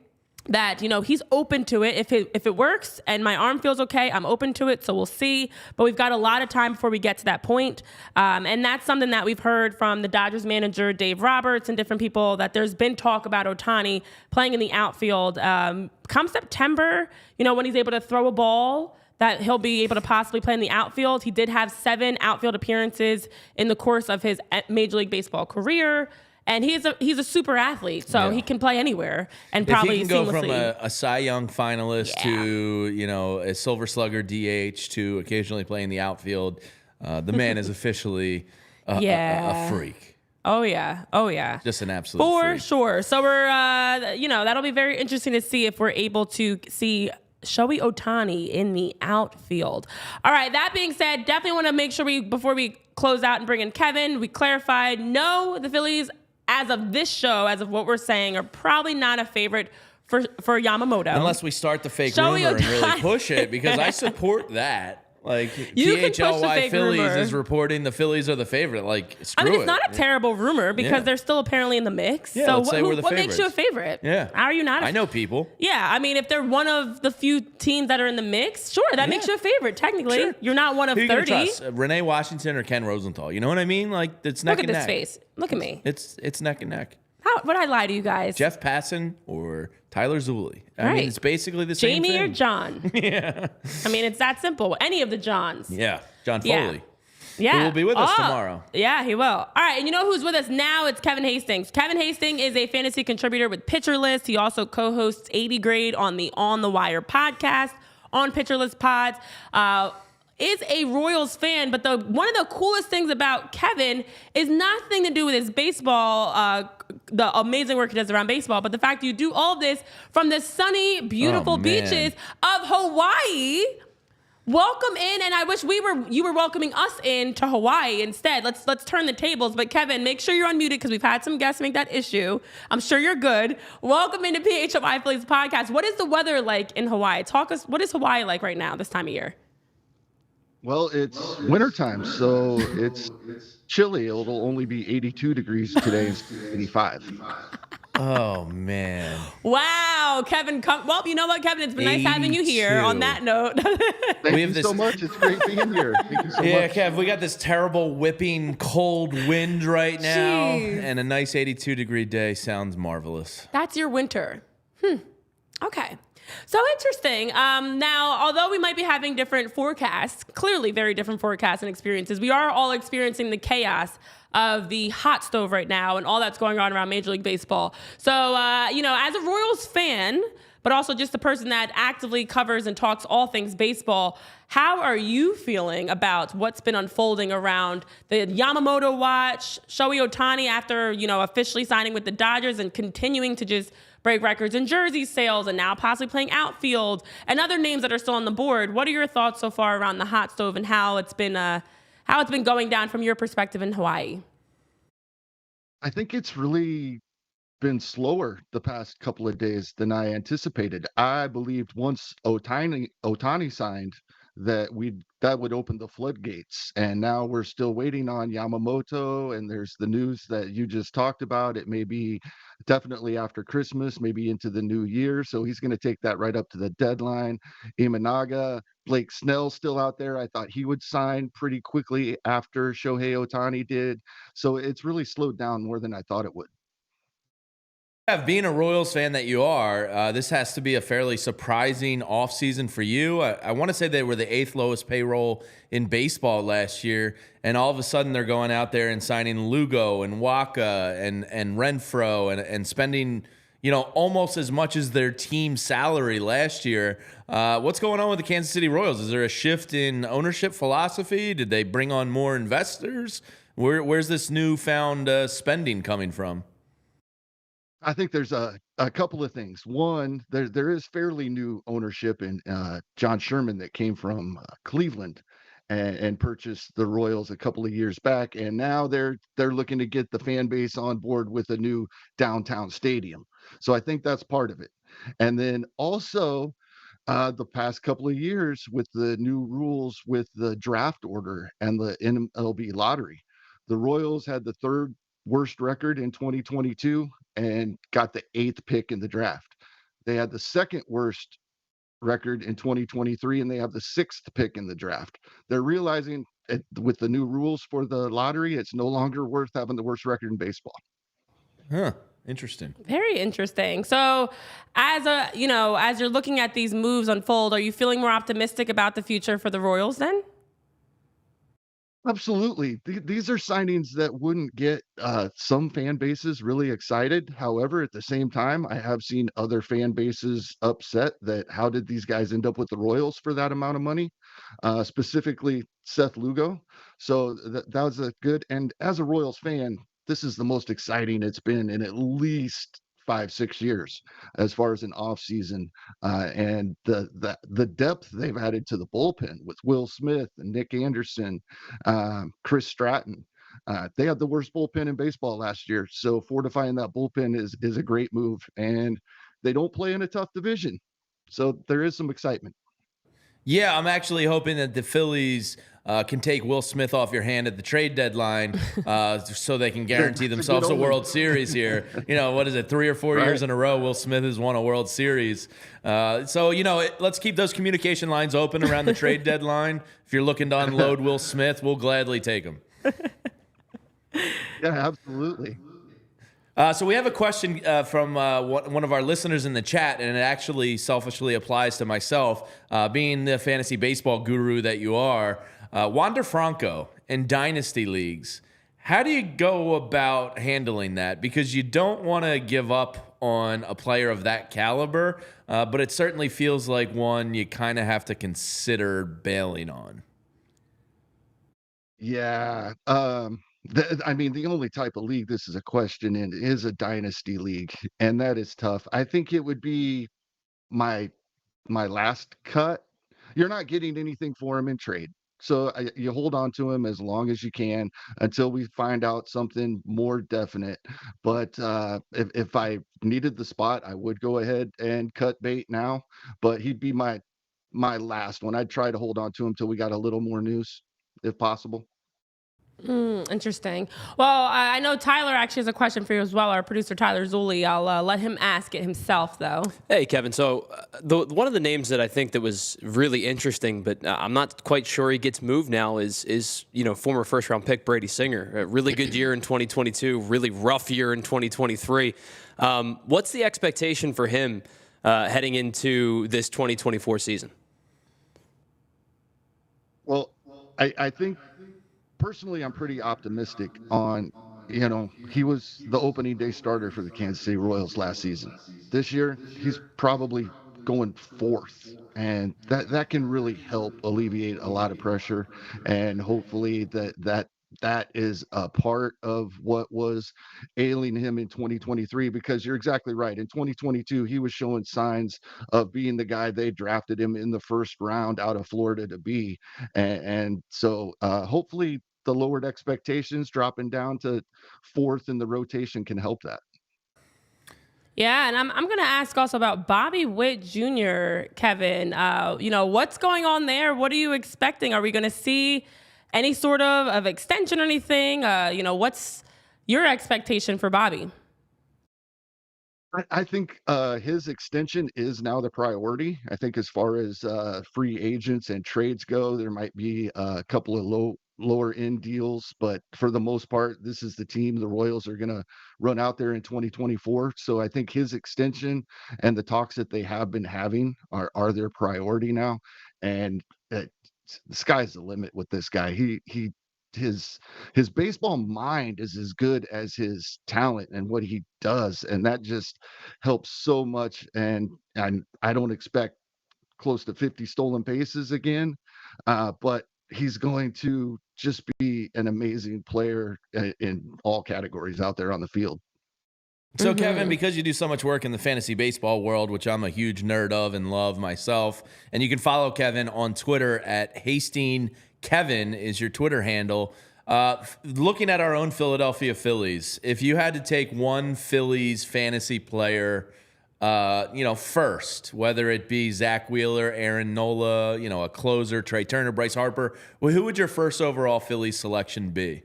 Speaker 1: that, he's open to it. If it works and my arm feels okay, I'm open to it. So we'll see. But we've got a lot of time before we get to that point. And that's something that we've heard from the Dodgers manager, Dave Roberts, and different people, that there's been talk about Ohtani playing in the outfield. Come September, when he's able to throw a ball, that he'll be able to possibly play in the outfield. He did have 7 outfield appearances in the course of his Major League Baseball career. And he's a super athlete, so he can play anywhere and probably
Speaker 2: if he can
Speaker 1: seamlessly.
Speaker 2: go from a Cy Young finalist to a Silver Slugger DH to occasionally playing the outfield, the man is officially a freak.
Speaker 1: Oh yeah.
Speaker 2: Just an absolute
Speaker 1: for
Speaker 2: freak.
Speaker 1: sure. So we're that'll be very interesting to see if we're able to see Shohei Ohtani in the outfield. All right, that being said, definitely want to make sure before we close out and bring in Kevin, we clarified, no, the Phillies, as of this show, as of what we're saying, are probably not a favorite for Yamamoto.
Speaker 2: Unless we start the fake
Speaker 1: Shohei
Speaker 2: rumor and really
Speaker 1: Ohtani.
Speaker 2: push it, because I support that. Like
Speaker 1: You can push the
Speaker 2: PHLY
Speaker 1: fake
Speaker 2: Phillies
Speaker 1: rumor.
Speaker 2: is reporting the Phillies are the favorite. Like, screw
Speaker 1: I mean, it's
Speaker 2: it.
Speaker 1: not a terrible rumor because
Speaker 2: Yeah.
Speaker 1: they're still apparently in the mix.
Speaker 2: Yeah,
Speaker 1: So
Speaker 2: let's say we're the
Speaker 1: what makes you a
Speaker 2: favorites.
Speaker 1: favorite?
Speaker 2: Yeah.
Speaker 1: How are you not?
Speaker 2: I know people.
Speaker 1: Yeah, I mean, if they're one of the few teams that are in the mix, sure, that makes you a favorite. Technically,
Speaker 2: Sure.
Speaker 1: you're not one of
Speaker 2: Who you gonna
Speaker 1: 30.
Speaker 2: trust? Renee Washington or Ken Rosenthal? You know what I mean? Like, it's neck
Speaker 1: Look at
Speaker 2: and
Speaker 1: this
Speaker 2: neck.
Speaker 1: face. Look at me.
Speaker 2: It's neck and neck.
Speaker 1: How would I lie to you guys?
Speaker 2: Jeff Passan or Tyler Zulli. I
Speaker 1: Right.
Speaker 2: mean, it's basically the same
Speaker 1: Jamie
Speaker 2: thing.
Speaker 1: or John?
Speaker 2: Yeah.
Speaker 1: I mean, it's that simple. Any of the Johns.
Speaker 2: Yeah. John
Speaker 1: Yeah.
Speaker 2: Foley.
Speaker 1: Yeah.
Speaker 2: Who will be with us tomorrow.
Speaker 1: Yeah, he will. All right, and you know who's with us now? It's Kevin Hastings. Kevin Hastings is a fantasy contributor with Pitcher List. He also co-hosts 80 Grade on the On the Wire podcast on Pitcher List Pods. Is a Royals fan, but one of the coolest things about Kevin is nothing to do with his baseball, the amazing work he does around baseball, but the fact you do all of this from the sunny, beautiful
Speaker 2: man.
Speaker 1: beaches of Hawaii. Welcome in, and I wish you were welcoming us in to Hawaii instead. Let's turn the tables. But Kevin, make sure you're unmuted because we've had some guests make that issue. I'm sure you're good. Welcome into PHLY Phillies podcast. What is the weather like in Hawaii? What is Hawaii like right now this time of year?
Speaker 4: Well, it's wintertime, so it's chilly. It'll only be 82 degrees today instead of 85.
Speaker 2: Oh, man.
Speaker 1: Wow, Kevin. Well, you know what, Kevin? It's been nice having you here.
Speaker 2: 82.
Speaker 1: On that note.
Speaker 4: Thank
Speaker 2: We
Speaker 4: you
Speaker 2: have
Speaker 4: so much. It's great being here. Thank you so
Speaker 2: Yeah,
Speaker 4: much.
Speaker 2: Kev, we got this terrible whipping cold wind right now,
Speaker 1: Jeez.
Speaker 2: and a nice 82-degree day sounds marvelous.
Speaker 1: That's your winter. Okay. So interesting. Now, although we might be having different forecasts, clearly very different forecasts and experiences, we are all experiencing the chaos of the hot stove right now and all that's going on around Major League Baseball. So, as a Royals fan, but also just the person that actively covers and talks all things baseball, how are you feeling about what's been unfolding around the Yamamoto watch, Shohei Ohtani after, officially signing with the Dodgers and continuing to just break records in jersey sales and now possibly playing outfield and other names that are still on the board? What are your thoughts so far around the hot stove and how it's been going down from your perspective in Hawaii?
Speaker 4: I think it's really been slower the past couple of days than I anticipated. I believed once Ohtani signed that would open the floodgates, and now we're still waiting on Yamamoto, and there's the news that you just talked about. It may be definitely after Christmas, maybe into the new year, so he's going to take that right up to the deadline. Imanaga, Blake Snell's still out there. I thought he would sign pretty quickly after Shohei Ohtani did, so it's really slowed down more than I thought it would.
Speaker 2: Being a Royals fan that you are, this has to be a fairly surprising offseason for you. I want to say they were the 8th lowest payroll in baseball last year, and all of a sudden they're going out there and signing Lugo and Waka and Renfroe and spending almost as much as their team salary last year. What's going on with the Kansas City Royals? Is there a shift in ownership philosophy? Did they bring on more investors? Where's this newfound spending coming from?
Speaker 4: I think there's a couple of things. One, there is fairly new ownership in John Sherman that came from Cleveland and purchased the Royals a couple of years back, and now they're looking to get the fan base on board with a new downtown stadium. So I think that's part of it. And then also the past couple of years with the new rules with the draft order and the MLB lottery, the Royals had the 3rd worst record in 2022 and got the 8th pick in the draft. They had the 2nd worst record in 2023 and they have the 6th pick in the draft. They're realizing with the new rules for the lottery, it's no longer worth having the worst record in baseball.
Speaker 2: Huh. Interesting.
Speaker 1: Very interesting. So as you're looking at these moves unfold, are you feeling more optimistic about the future for the Royals then?
Speaker 4: Absolutely. These are signings that wouldn't get some fan bases really excited. However, at the same time, I have seen other fan bases upset that how did these guys end up with the Royals for that amount of money, specifically Seth Lugo. So that was a good. And as a Royals fan, this is the most exciting it's been in at least 5-6 years as far as an off season, and the depth they've added to the bullpen with Will Smith and Nick Anderson, Chris Stratton. They had the worst bullpen in baseball last year, so fortifying that bullpen is a great move, and they don't play in a tough division, so there is some excitement.
Speaker 2: Yeah, I'm actually hoping that the Phillies can take Will Smith off your hand at the trade deadline so they can guarantee themselves a World Series here. What is it, 3 or 4 years in a row, Will Smith has won a World Series. Let's keep those communication lines open around the trade deadline. If you're looking to unload Will Smith, we'll gladly take him.
Speaker 4: Yeah, absolutely.
Speaker 2: So we have a question from one of our listeners in the chat, and it actually selfishly applies to myself, being the fantasy baseball guru that you are. Wander Franco in dynasty leagues, how do you go about handling that? Because you don't want to give up on a player of that caliber, but it certainly feels like one you kind of have to consider bailing on.
Speaker 4: Yeah. The only type of league this is a question in is a dynasty league, and that is tough. I think it would be my last cut. You're not getting anything for him in trade. So you hold on to him as long as you can until we find out something more definite. But if I needed the spot, I would go ahead and cut bait now. But he'd be my last one. I'd try to hold on to him till we got a little more news, if possible.
Speaker 1: Interesting. Well, I know Tyler actually has a question for you as well. Our producer, Tyler Zulli. I'll let him ask it himself, though.
Speaker 3: Hey, Kevin. So one of the names that I think that was really interesting, but I'm not quite sure he gets moved now is former first-round pick Brady Singer. A really good year in 2022, really rough year in 2023. What's the expectation for him heading into this 2024 season?
Speaker 4: Well, I think personally, I'm pretty optimistic on, he was the opening day starter for the Kansas City Royals last season. This year, he's probably going fourth, and that can really help alleviate a lot of pressure, and hopefully that is a part of what was ailing him in 2023, because you're exactly right. In 2022, he was showing signs of being the guy they drafted him in the first round out of Florida to be. And so hopefully the lowered expectations dropping down to fourth in the rotation can help that.
Speaker 1: Yeah, and I'm going to ask also about Bobby Witt Jr., Kevin. What's going on there? What are you expecting? Are we going to see any sort of extension or anything? What's your expectation for Bobby?
Speaker 4: I think his extension is now the priority. I think as far as free agents and trades go, there might be a couple of lower end deals, but for the most part, this is the team the Royals are going to run out there in 2024. So I think his extension and the talks that they have been having are their priority now. And the sky's the limit with this guy. His baseball mind is as good as his talent and what he does, and that just helps so much. And I don't expect close to 50 stolen bases again, but he's going to just be an amazing player in all categories out there on the field.
Speaker 2: So, Kevin, because you do so much work in the fantasy baseball world, which I'm a huge nerd of and love myself, and you can follow Kevin on Twitter at Hasting Kevin is your Twitter handle. Looking at our own Philadelphia Phillies, if you had to take one Phillies fantasy player, first, whether it be Zach Wheeler, Aaron Nola, a closer, Trey Turner, Bryce Harper, well, who would your first overall Phillies selection be?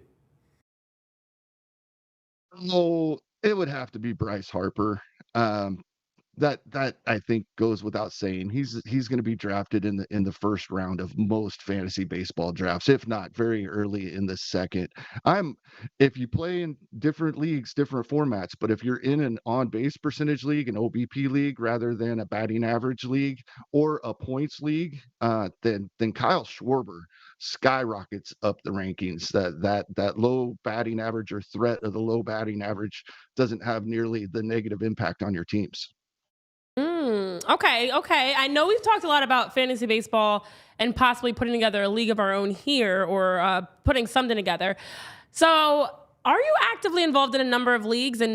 Speaker 4: Oh, it would have to be Bryce Harper. That I think goes without saying. He's going to be drafted in the first round of most fantasy baseball drafts, if not very early in the second. If you play in different leagues, different formats, but if you're in an on base percentage league, an OBP league, rather than a batting average league or a points league, then Kyle Schwarber skyrockets up the rankings. That low batting average or threat of the low batting average doesn't have nearly the negative impact on your teams.
Speaker 1: Okay. I know we've talked a lot about fantasy baseball and possibly putting together a league of our own here, or putting something together. So are you actively involved in a number of leagues? And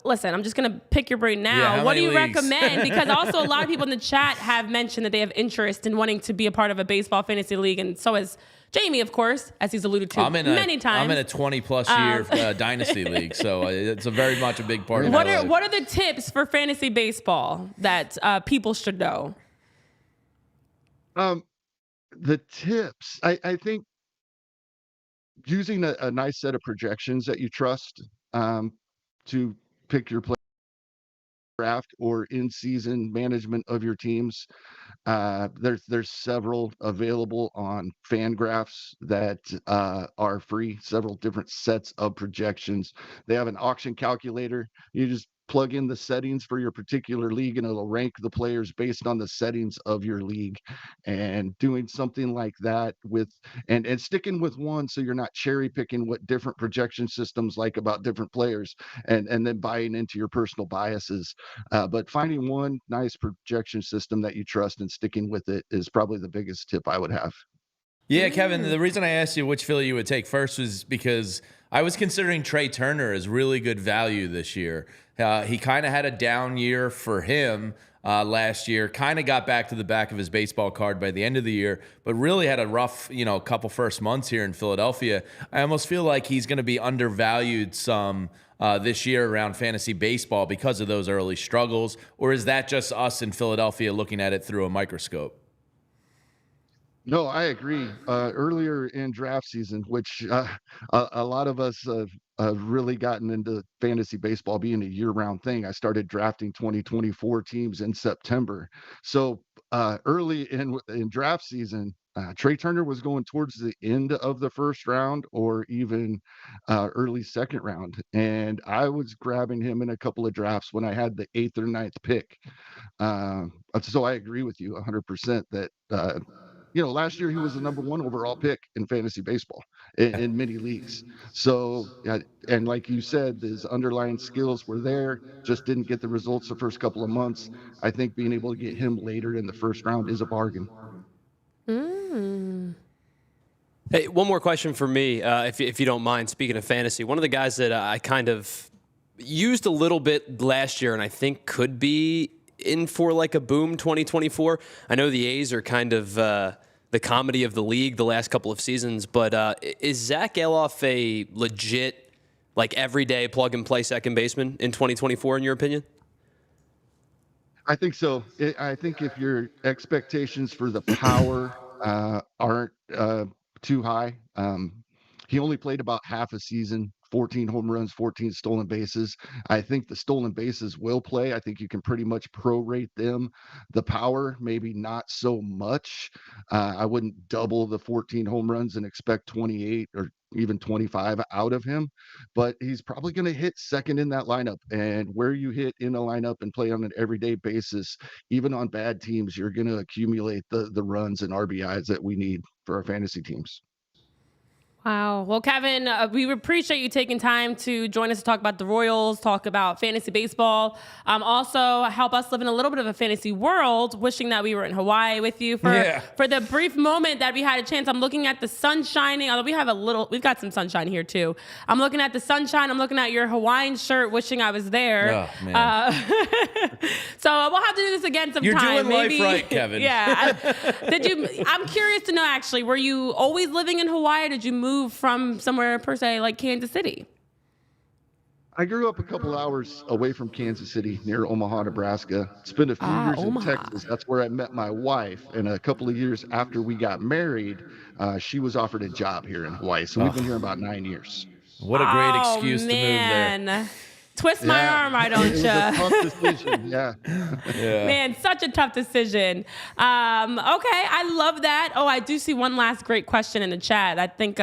Speaker 1: listen, I'm just going to pick your brain now.
Speaker 2: Yeah,
Speaker 1: what do you
Speaker 2: leagues?
Speaker 1: recommend? Because also a lot of people in the chat have mentioned that they have interest in wanting to be a part of a baseball fantasy league. And so has Jamie, of course, as he's alluded to many times.
Speaker 2: I'm in a 20-plus year dynasty league, so it's very much a big part of my life.
Speaker 1: What are the tips for fantasy baseball that people should know?
Speaker 4: The tips, I think using a nice set of projections that you trust to pick your play draft or in season management of your teams. There's several available on Fangraphs that are free. Several different sets of projections. They have an auction calculator. You just plug in the settings for your particular league, and it'll rank the players based on the settings of your league. And doing something like that with and sticking with one, so you're not cherry picking what different projection systems like about different players, and then buying into your personal biases. But finding one nice projection system that you trust and sticking with it is probably the biggest tip I would have.
Speaker 2: Yeah, Kevin, the reason I asked you which Philly you would take first was because I was considering Trey Turner as really good value this year. He kind of had a down year for him last year, kind of got back to the back of his baseball card by the end of the year, but really had a rough, couple first months here in Philadelphia. I almost feel like he's going to be undervalued some this year around fantasy baseball because of those early struggles, or is that just us in Philadelphia looking at it through a microscope?
Speaker 4: No, I agree. Earlier in draft season, which a lot of us have really gotten into fantasy baseball being a year-round thing. I started drafting 2024 teams in September. So early in draft season, Trey Turner was going towards the end of the first round or even early second round, and I was grabbing him in a couple of drafts when I had the eighth or ninth pick. So I agree with you 100% that last year he was the number one overall pick in fantasy baseball in many leagues. So, and like you said, his underlying skills were there, just didn't get the results the first couple of months. I think being able to get him later in the first round is a bargain.
Speaker 1: Mm.
Speaker 3: Hey, one more question for me, if you don't mind. Speaking of fantasy, one of the guys that I kind of used a little bit last year and I think could be in for like a boom 2024. I know the A's are kind of the comedy of the league the last couple of seasons, but is Zach Geloff a legit, like everyday plug and play second baseman in 2024 in your opinion?
Speaker 4: I think so. I think if your expectations for the power aren't too high, he only played about half a season, 14 home runs, 14 stolen bases. I think the stolen bases will play. I think you can pretty much prorate them. The power, maybe not so much. I wouldn't double the 14 home runs and expect 28 or even 25 out of him, but he's probably going to hit second in that lineup. And where you hit in a lineup and play on an everyday basis, even on bad teams, you're going to accumulate the runs and RBIs that we need for our fantasy teams.
Speaker 1: Wow. Well, Kevin, we appreciate you taking time to join us to talk about the Royals, talk about fantasy baseball, also help us live in a little bit of a fantasy world, wishing that we were in Hawaii with you for the brief moment that we had a chance. I'm looking at the sun shining, although we've got some sunshine here too. I'm looking at the sunshine. I'm looking at your Hawaiian shirt, wishing I was there.
Speaker 2: Oh, man.
Speaker 1: So we'll have to do this again sometime.
Speaker 2: You're doing
Speaker 1: maybe.
Speaker 2: life right, Kevin.
Speaker 1: Yeah. I'm curious to know, actually, were you always living in Hawaii? Or did you move from somewhere per se like Kansas City?
Speaker 4: I grew up a couple hours away from Kansas City near Omaha, Nebraska. Spent a few years
Speaker 1: Omaha.
Speaker 4: in Texas. That's where I met my wife. And a couple of years after we got married, she was offered a job here in Hawaii. So we've been here about 9 years.
Speaker 2: What a great excuse to move there.
Speaker 1: Twist my arm, why don't
Speaker 4: It was
Speaker 1: you?
Speaker 4: a tough decision. Yeah.
Speaker 1: Man, such a tough decision. Okay, I love that. Oh, I do see one last great question in the chat. I think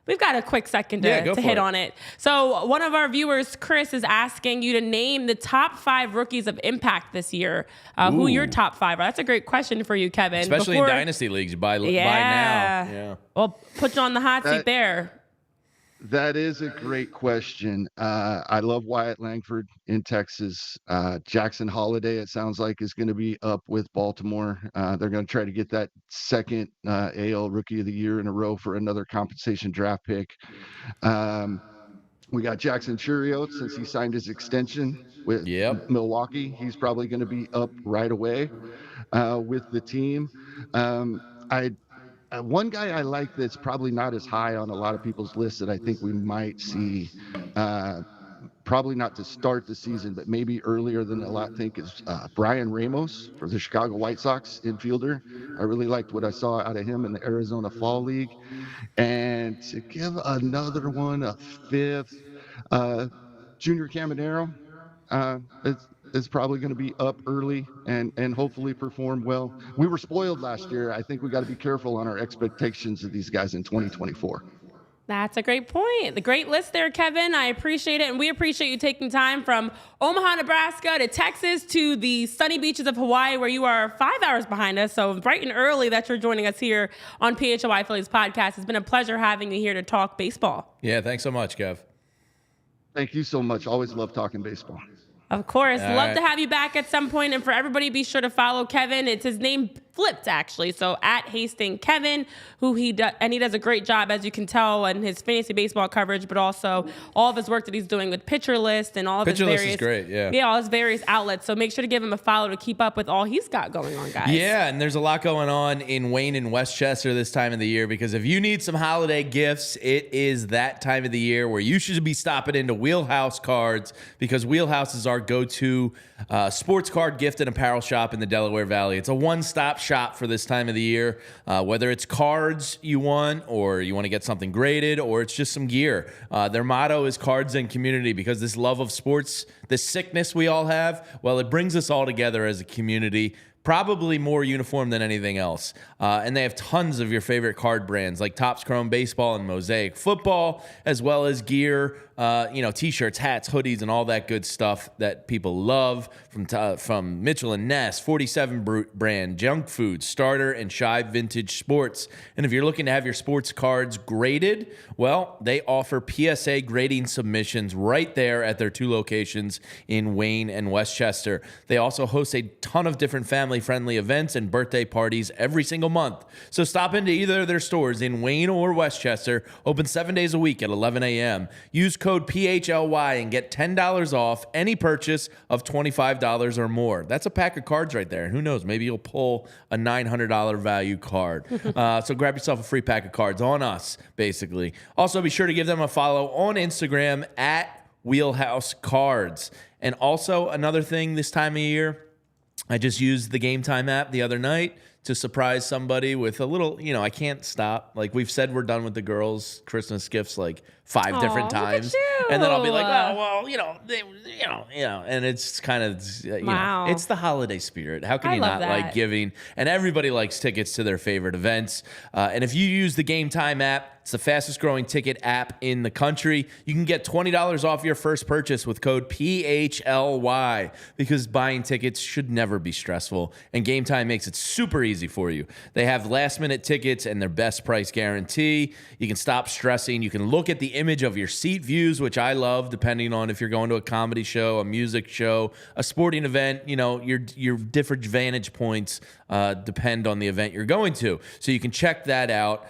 Speaker 1: we've got a quick second to hit on it. So one of our viewers, Chris, is asking you to name the top 5 rookies of impact this year. Who your top 5 are? That's a great question for you, Kevin.
Speaker 2: Especially in dynasty leagues by now. Yeah.
Speaker 1: Well, put you on the hot seat there.
Speaker 4: That is a great question. I love Wyatt Langford in Texas. Jackson Holiday, it sounds like, is going to be up with Baltimore. They're going to try to get that second AL Rookie of the Year in a row for another compensation draft pick. We got Jackson Churiot, since he signed his extension with Milwaukee. He's probably going to be up right away with the team. One guy I like that's probably not as high on a lot of people's lists that I think we might see probably not to start the season, but maybe earlier than a lot think, is Brian Ramos for the Chicago White Sox infielder. I really liked what I saw out of him in the Arizona Fall League. And to give another one a fifth, Junior Caminero is probably going to be up early and hopefully perform well. We were spoiled last year. I think we got to be careful on our expectations of these guys in 2024.
Speaker 1: That's a great point. The great list there, Kevin. I appreciate it. And we appreciate you taking time from Omaha, Nebraska to Texas to the sunny beaches of Hawaii, where you are 5 hours behind us. So bright and early that you're joining us here on PHLY Phillies podcast. It's been a pleasure having you here to talk baseball.
Speaker 2: Yeah, thanks so much, Kev.
Speaker 4: Thank you so much. Always love talking baseball.
Speaker 1: Of course.
Speaker 2: All
Speaker 1: Love
Speaker 2: right.
Speaker 1: to have you back at some point. And for everybody, be sure to follow Kevin. It's his name flipped, actually. So at Hasting Kevin, he does a great job, as you can tell, in his fantasy baseball coverage, but also all of his work that he's doing with Pitcher List and all of his
Speaker 2: Pitcher List
Speaker 1: various,
Speaker 2: is great, yeah.
Speaker 1: Yeah, all his various outlets. So make sure to give him a follow to keep up with all he's got going on, guys.
Speaker 2: Yeah, and there's a lot going on in Wayne and Westchester this time of the year, because if you need some holiday gifts, it is that time of the year where you should be stopping into Wheelhouse Cards, because Wheelhouse is our go-to sports card gift and apparel shop in the Delaware Valley. It's a one-stop shop for this time of the year, whether it's cards you want, or you want to get something graded, or it's just some gear. Their motto is cards and community, because this love of sports, this sickness we all have, well, it brings us all together as a community, probably more uniform than anything else. And they have tons of your favorite card brands like Topps Chrome Baseball and Mosaic Football, as well as gear, T-shirts, hats, hoodies, and all that good stuff that people love from Mitchell & Ness, 47 brand, Junk Food, Starter, and Shy Vintage Sports. And if you're looking to have your sports cards graded, well, they offer PSA grading submissions right there at their 2 locations in Wayne and Westchester. They also host a ton of different family-friendly events and birthday parties every single month. So stop into either of their stores in Wayne or Westchester, open 7 days a week at 11 a.m. Use code PHLY and get $10 off any purchase of $25 or more. That's a pack of cards right there. And who knows, maybe you'll pull a $900 value card. So grab yourself a free pack of cards on us, basically. Also, be sure to give them a follow on Instagram at Wheelhouse Cards. And also, another thing this time of year, I just used the Game Time app the other night to surprise somebody with a little, I can't stop. Like, we've said we're done with the girls' Christmas gifts like 5 different times. And then I'll be like, oh, well, and it's kind of,
Speaker 1: Wow.
Speaker 2: it's the holiday spirit. How can
Speaker 1: I
Speaker 2: you
Speaker 1: love
Speaker 2: not like
Speaker 1: that.
Speaker 2: giving? And everybody likes tickets to their favorite events. And if you use the Game Time app, it's the fastest growing ticket app in the country. You can get $20 off your first purchase with code PHLY, because buying tickets should never be stressful. And Game Time makes it super easy for you. They have last minute tickets and their best price guarantee. You can stop stressing. You can look at the image of your seat views, which I love, depending on if you're going to a comedy show, a music show, a sporting event. Your different vantage points depend on the event you're going to. So you can check that out.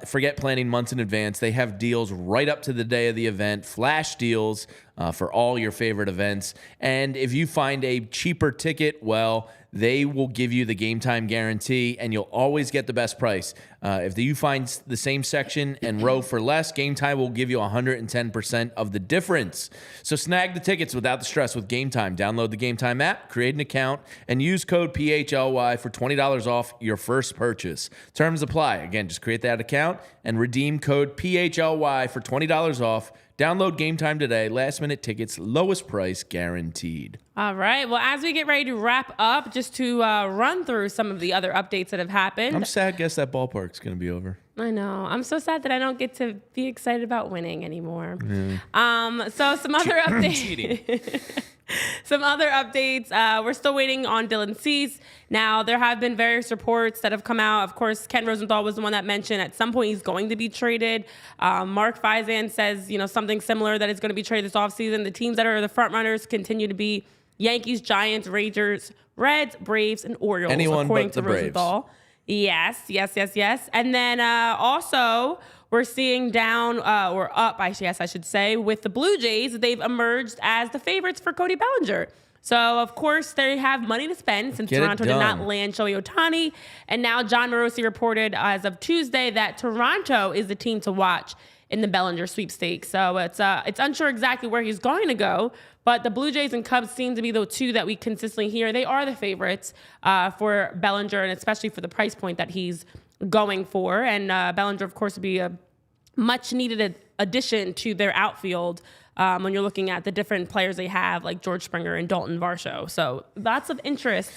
Speaker 2: Forget planning months in advance. They have deals right up to the day of the event, flash deals for all your favorite events. And if you find a cheaper ticket, well, they will give you the Game Time guarantee, and you'll always get the best price. If you find the same section and row for less, Game Time will give you 110% of the difference. So snag the tickets without the stress with Game Time. Download the Game Time app, create an account, and use code PHLY for $20 off your first purchase. Terms apply. Again, just create that account and redeem code PHLY for $20 off. Download Game Time today. Last minute tickets, lowest price guaranteed.
Speaker 1: All right. Well, as we get ready to wrap up, just to run through some of the other updates that have happened.
Speaker 2: I'm sad. Guess that ballpark's going to be over.
Speaker 1: I know. I'm so sad that I don't get to be excited about winning anymore. So some other updates. Some other updates. We're still waiting on Dylan Cease. Now, there have been various reports that have come out. Of course, Ken Rosenthal was the one that mentioned at some point he's going to be traded. Mark Feisan says, something similar, that it's going to be traded this offseason. The teams that are the front runners continue to be Yankees, Giants, Rangers, Reds, Braves, and Orioles,
Speaker 2: Anyone
Speaker 1: according
Speaker 2: but
Speaker 1: to
Speaker 2: the Braves.
Speaker 1: Rosenthal. Yes. And then also we're seeing down, or up, I should say, with the Blue Jays. They've emerged as the favorites for Cody Bellinger. So, of course, they have money to spend since
Speaker 2: Get it
Speaker 1: Toronto did not
Speaker 2: done.
Speaker 1: land Shohei Ohtani. And now John Morosi reported as of Tuesday that Toronto is the team to watch in the Bellinger sweepstakes. So it's unsure exactly where he's going to go, but the Blue Jays and Cubs seem to be the two that we consistently hear. They are the favorites for Bellinger, and especially for the price point that he's going for. And Bellinger, of course, would be a much needed addition to their outfield when you're looking at the different players they have, like George Springer and Dalton Varsho. So lots of interest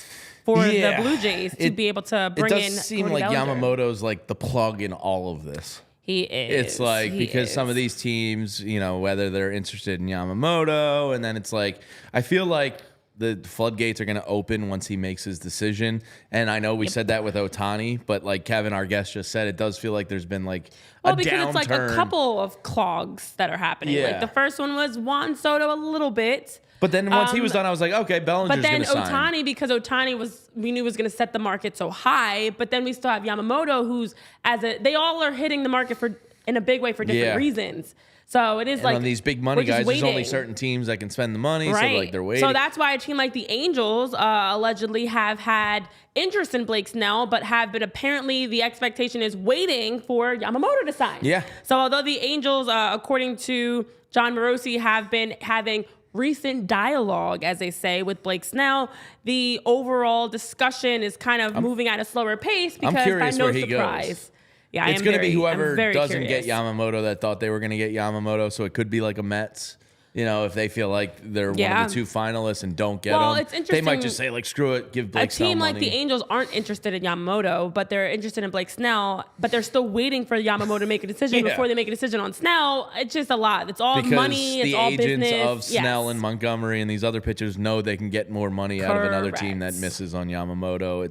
Speaker 1: for the Blue Jays to be able to bring in.
Speaker 2: It does seem
Speaker 1: Cody
Speaker 2: like
Speaker 1: Bellinger.
Speaker 2: Yamamoto's like the plug in all of this.
Speaker 1: He is.
Speaker 2: It's like, because some of these teams, whether they're interested in Yamamoto, and then it's like, I feel like the floodgates are going to open once he makes his decision. And I know we said that with Ohtani, but like Kevin, our guest, just said, it does feel like there's been like a
Speaker 1: because
Speaker 2: downturn.
Speaker 1: it's like a couple of clogs that are happening.
Speaker 2: Yeah.
Speaker 1: Like the first one was Juan Soto a little bit.
Speaker 2: But then once he was done, I was like, okay, Bellinger's
Speaker 1: But then
Speaker 2: going to sign.
Speaker 1: Ohtani, because Ohtani we knew was going to set the market so high. But then we still have Yamamoto, who's they all are hitting the market in a big way for different reasons. So it is
Speaker 2: And on these big money guys, there's only certain teams that can spend the money,
Speaker 1: right.
Speaker 2: so like they're waiting.
Speaker 1: So that's why a team like the Angels allegedly have had interest in Blake Snell, but have been apparently the expectation is waiting for Yamamoto to sign.
Speaker 2: Yeah.
Speaker 1: So although the Angels, according to John Morosi, have been having recent dialogue, as they say, with Blake Snell, the overall discussion is kind of moving at a slower pace because
Speaker 2: I'm curious
Speaker 1: by no
Speaker 2: where he
Speaker 1: surprise.
Speaker 2: goes.
Speaker 1: Yeah,
Speaker 2: It's going to be
Speaker 1: I'm
Speaker 2: whoever
Speaker 1: very
Speaker 2: doesn't
Speaker 1: curious.
Speaker 2: get Yamamoto that thought they were going to get Yamamoto. So it could be like a Mets. If they feel like they're one of the two finalists and don't get
Speaker 1: Well,
Speaker 2: them,
Speaker 1: it's
Speaker 2: they
Speaker 1: interesting.
Speaker 2: might just say, like, screw it, give Blake
Speaker 1: A
Speaker 2: Snell
Speaker 1: team
Speaker 2: money.
Speaker 1: like the Angels aren't interested in Yamamoto, but they're interested in Blake Snell, but they're still waiting for Yamamoto to make a decision
Speaker 2: Yeah.
Speaker 1: before they make a decision on Snell. It's just a lot. It's all
Speaker 2: because
Speaker 1: money. It's
Speaker 2: the
Speaker 1: all
Speaker 2: agents
Speaker 1: business.
Speaker 2: of Snell
Speaker 1: Yes.
Speaker 2: and Montgomery and these other pitchers know they can get more money out of another team that
Speaker 1: Correct.
Speaker 2: misses on Yamamoto.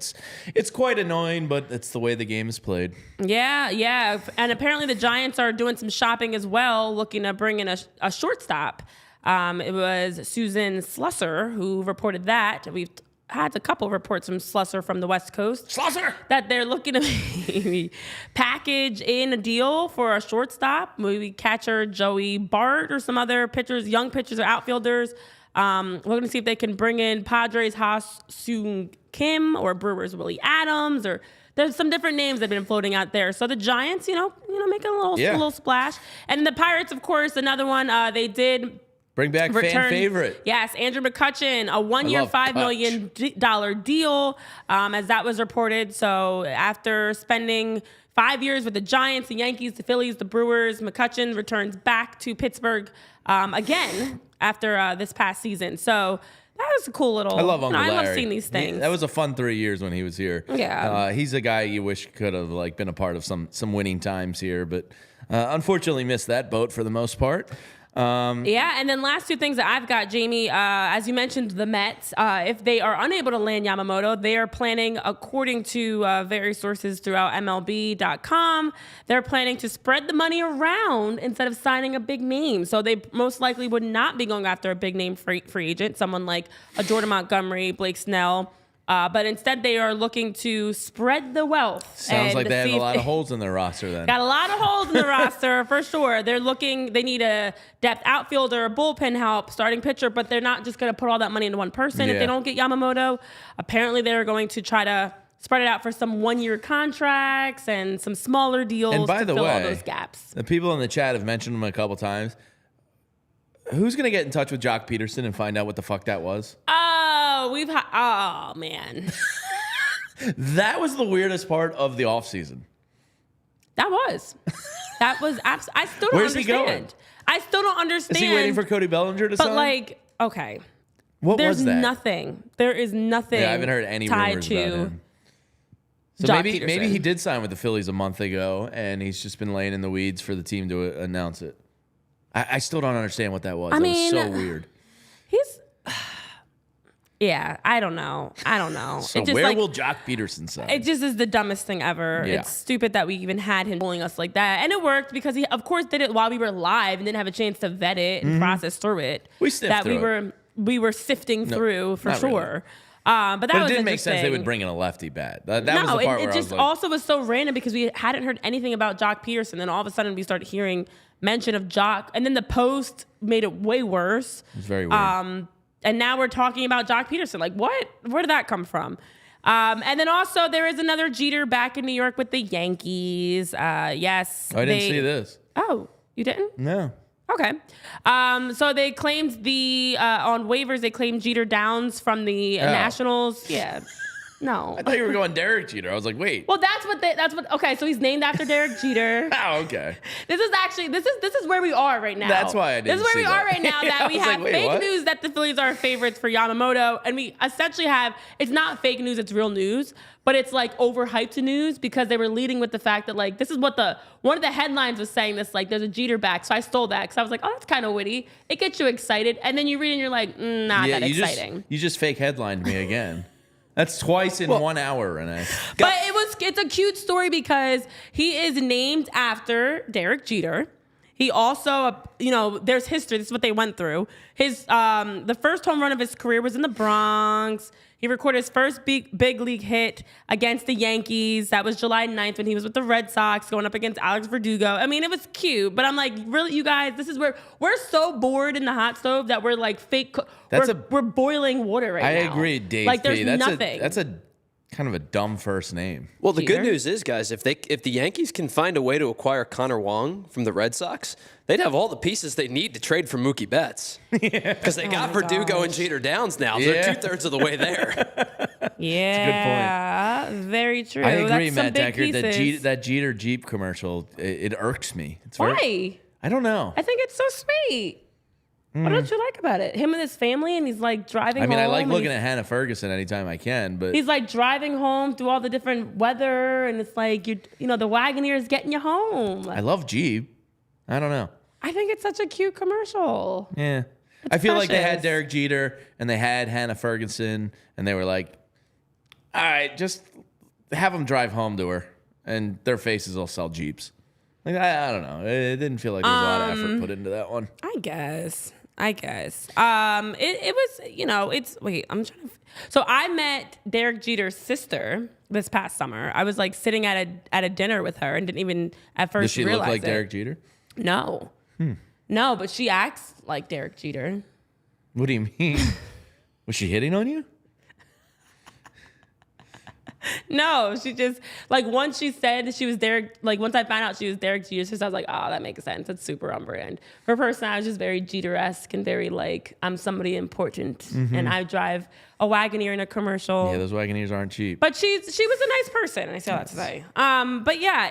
Speaker 2: It's quite annoying, but it's the way the game is played.
Speaker 1: Yeah. And apparently the Giants are doing some shopping as well, looking to bring in a shortstop. It was Susan Slusser who reported that. We've had a couple reports from Slusser from the West Coast.
Speaker 2: Slusser!
Speaker 1: That they're looking to maybe package in a deal for a shortstop, maybe catcher Joey Bart or some other pitchers, young pitchers or outfielders. We're going to see if they can bring in Padres Ha-Seung Kim or Brewers Willie Adams, or there's some different names that have been floating out there. So the Giants, making a little splash. And the Pirates, of course, another one. They did
Speaker 2: Bring back fan favorite.
Speaker 1: Yes, Andrew McCutchen, a 1 year, $5 million deal, as that was reported. So after spending 5 years with the Giants, the Yankees, the Phillies, the Brewers, McCutchen returns back to Pittsburgh again after this past season. So that was a cool little.
Speaker 2: I love Uncle Larry.
Speaker 1: I love seeing these things.
Speaker 2: That was a fun 3 years when he was here.
Speaker 1: Yeah.
Speaker 2: He's a guy you wish could have been a part of some winning times here, but unfortunately missed that boat for the most part.
Speaker 1: And then last two things that I've got, Jamie, as you mentioned, the Mets, if they are unable to land Yamamoto, they are planning, according to various sources throughout MLB.com, they're planning to spread the money around instead of signing a big name. So they most likely would not be going after a big name free agent, someone like a Jordan Montgomery, Blake Snell. But instead, they are looking to spread the wealth.
Speaker 2: Sounds like they have a lot
Speaker 1: of
Speaker 2: of holes in their roster then.
Speaker 1: Got a lot of holes in the roster for sure. They need a depth outfielder, a bullpen help, starting pitcher, but they're not just going to put all that money into one person if they don't get Yamamoto. Apparently, they're going to try to spread it out for some 1 year contracts and some smaller deals
Speaker 2: And by
Speaker 1: to
Speaker 2: the
Speaker 1: fill
Speaker 2: way,
Speaker 1: all those gaps.
Speaker 2: the people in the chat have mentioned him a couple times. Who's going to get in touch with Jock Peterson and find out what the fuck that was?
Speaker 1: Oh, man.
Speaker 2: That was the weirdest part of the offseason.
Speaker 1: That was I still don't
Speaker 2: Where's he
Speaker 1: understand.
Speaker 2: going?
Speaker 1: I still don't understand.
Speaker 2: Is he waiting for Cody Bellinger to sign?
Speaker 1: But okay.
Speaker 2: What
Speaker 1: There's
Speaker 2: was that?
Speaker 1: nothing. There is nothing.
Speaker 2: Yeah, I haven't heard any
Speaker 1: tied
Speaker 2: rumors
Speaker 1: to
Speaker 2: about him. So
Speaker 1: Jock
Speaker 2: maybe
Speaker 1: Peterson.
Speaker 2: he did sign with the Phillies a month ago, and he's just been laying in the weeds for the team to announce it. I still don't understand what that was. That was so weird.
Speaker 1: He's. Yeah, I don't know.
Speaker 2: So where will Jock Peterson sign?
Speaker 1: It just is the dumbest thing ever.
Speaker 2: Yeah.
Speaker 1: It's stupid that we even had him bullying us like that. And it worked because he, of course, did it while we were live and didn't have a chance to vet it and process through it.
Speaker 2: We sniffed
Speaker 1: that
Speaker 2: through
Speaker 1: we were sifting through for
Speaker 2: not
Speaker 1: sure.
Speaker 2: really.
Speaker 1: But that
Speaker 2: But
Speaker 1: was
Speaker 2: it didn't make sense they
Speaker 1: interesting.
Speaker 2: would bring in a lefty bat. That was the part where
Speaker 1: it
Speaker 2: I
Speaker 1: just
Speaker 2: was like,
Speaker 1: also was so random because we hadn't heard anything about Jock Peterson. Then all of a sudden we started hearing mention of Jock, and then the post made it way worse.
Speaker 2: it's very weird.
Speaker 1: And now we're talking about Jock Peterson. Like, what? Where did that come from? And then also there is another Jeter back in New York with the Yankees. Yes.
Speaker 2: I didn't see this.
Speaker 1: Oh, You didn't?
Speaker 2: No.
Speaker 1: Okay. So they claimed on waivers, they claimed Jeter Downs from the Nationals. Yeah. No.
Speaker 2: I thought you were going Derek Jeter. I was like, wait.
Speaker 1: Well, okay, so he's named after Derek Jeter.
Speaker 2: Oh, okay.
Speaker 1: This is where we are right now.
Speaker 2: That's why I didn't
Speaker 1: This is where
Speaker 2: see
Speaker 1: we
Speaker 2: that.
Speaker 1: are right now, that
Speaker 2: I
Speaker 1: we
Speaker 2: was
Speaker 1: have
Speaker 2: like, wait,
Speaker 1: fake
Speaker 2: what?
Speaker 1: news that the Phillies are favorites for Yamamoto, and we essentially have, it's not fake news, it's real news, but it's like overhyped news because they were leading with the fact that like, this is what one of the headlines was saying, this like, there's a Jeter back, so I stole that because I was like, oh, that's kind of witty. It gets you excited, and then you read and you're like, not that exciting.
Speaker 2: You just fake headlined me again. That's twice in 1 hour, Renee.
Speaker 1: But it's a cute story because he is named after Derek Jeter. He also, there's history. This is what they went through. The first home run of his career was in the Bronx. He recorded his first big league hit against the Yankees. That was July 9th when he was with the Red Sox going up against Alex Verdugo. I mean, it was cute, but I'm like, really, you guys, this is where we're so bored in the hot stove that we're like we're boiling water right now.
Speaker 2: I agree, Dave.
Speaker 1: Like there's
Speaker 2: that's
Speaker 1: nothing.
Speaker 2: That's a kind of a dumb first name.
Speaker 3: Well, the
Speaker 1: Jeter?
Speaker 3: good news is, guys, if the Yankees can find a way to acquire Connor Wong from the Red Sox, they'd have all the pieces they need to trade for Mookie Betts. Because they got Verdugo and Jeter Downs now.
Speaker 2: Yeah.
Speaker 3: They're 2/3 of the way there.
Speaker 1: Yeah, very true.
Speaker 2: I agree,
Speaker 1: That's some
Speaker 2: Matt
Speaker 1: big
Speaker 2: Decker.
Speaker 1: pieces.
Speaker 2: That Jeter Jeep commercial, it irks me. It's
Speaker 1: Why?
Speaker 2: I don't know.
Speaker 1: I think it's so sweet. What don't you like about it? Him and his family, and he's like driving home.
Speaker 2: I like
Speaker 1: and
Speaker 2: looking at Hannah Ferguson anytime I can, but
Speaker 1: He's like driving home through all the different weather, and it's like the Wagoneer is getting you home.
Speaker 2: I love Jeep. I don't know.
Speaker 1: I think it's such a cute commercial.
Speaker 2: Yeah. I feel like they had
Speaker 1: precious.
Speaker 2: Derek Jeter and they had Hannah Ferguson, and they were like, all right, just have them drive home to her, and their faces will sell Jeeps. Like, I don't know. It didn't feel like there was a lot of effort put into that one.
Speaker 1: I guess. It was, I'm trying to. So I met Derek Jeter's sister this past summer. I was like sitting at a dinner with her and didn't even at first
Speaker 2: Does she
Speaker 1: realize
Speaker 2: look like
Speaker 1: it.
Speaker 2: Derek Jeter?
Speaker 1: No. No, but she acts like Derek Jeter.
Speaker 2: What do you mean? Was she hitting on you?
Speaker 1: No, she just once she said she was Derek, once I found out she was Derek Jeter, I was like, oh, that makes sense. That's super on brand. Her personality is just very Jeter-esque and very I'm somebody important, and I drive a Wagoneer in a commercial.
Speaker 2: Yeah, those Wagoneers aren't cheap.
Speaker 1: But she was a nice person. I say that to say. But yeah,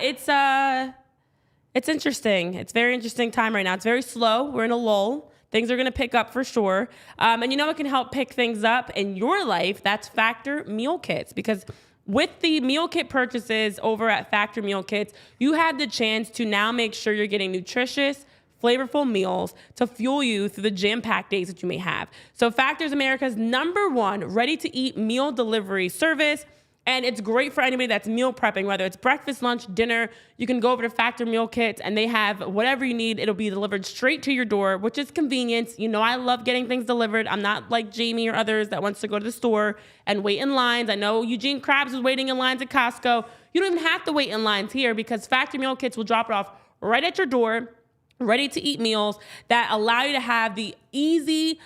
Speaker 1: it's interesting. It's a very interesting time right now. It's very slow. We're in a lull. Things are going to pick up for sure. And you know what can help pick things up in your life? That's Factor Meal Kits, because with the meal kit purchases over at Factor Meal Kits, you have the chance to now make sure you're getting nutritious, flavorful meals to fuel you through the jam-packed days that you may have. So Factor is America's #1 ready-to-eat meal delivery service. And it's great for anybody that's meal prepping, whether it's breakfast, lunch, dinner. You can go over to Factor Meal Kits, and they have whatever you need. It'll be delivered straight to your door, which is convenience. I love getting things delivered. I'm not like Jamie or others that wants to go to the store and wait in lines. I know Eugene Krabs was waiting in lines at Costco. You don't even have to wait in lines here because Factor Meal Kits will drop it off right at your door, ready-to-eat meals that allow you to have the easy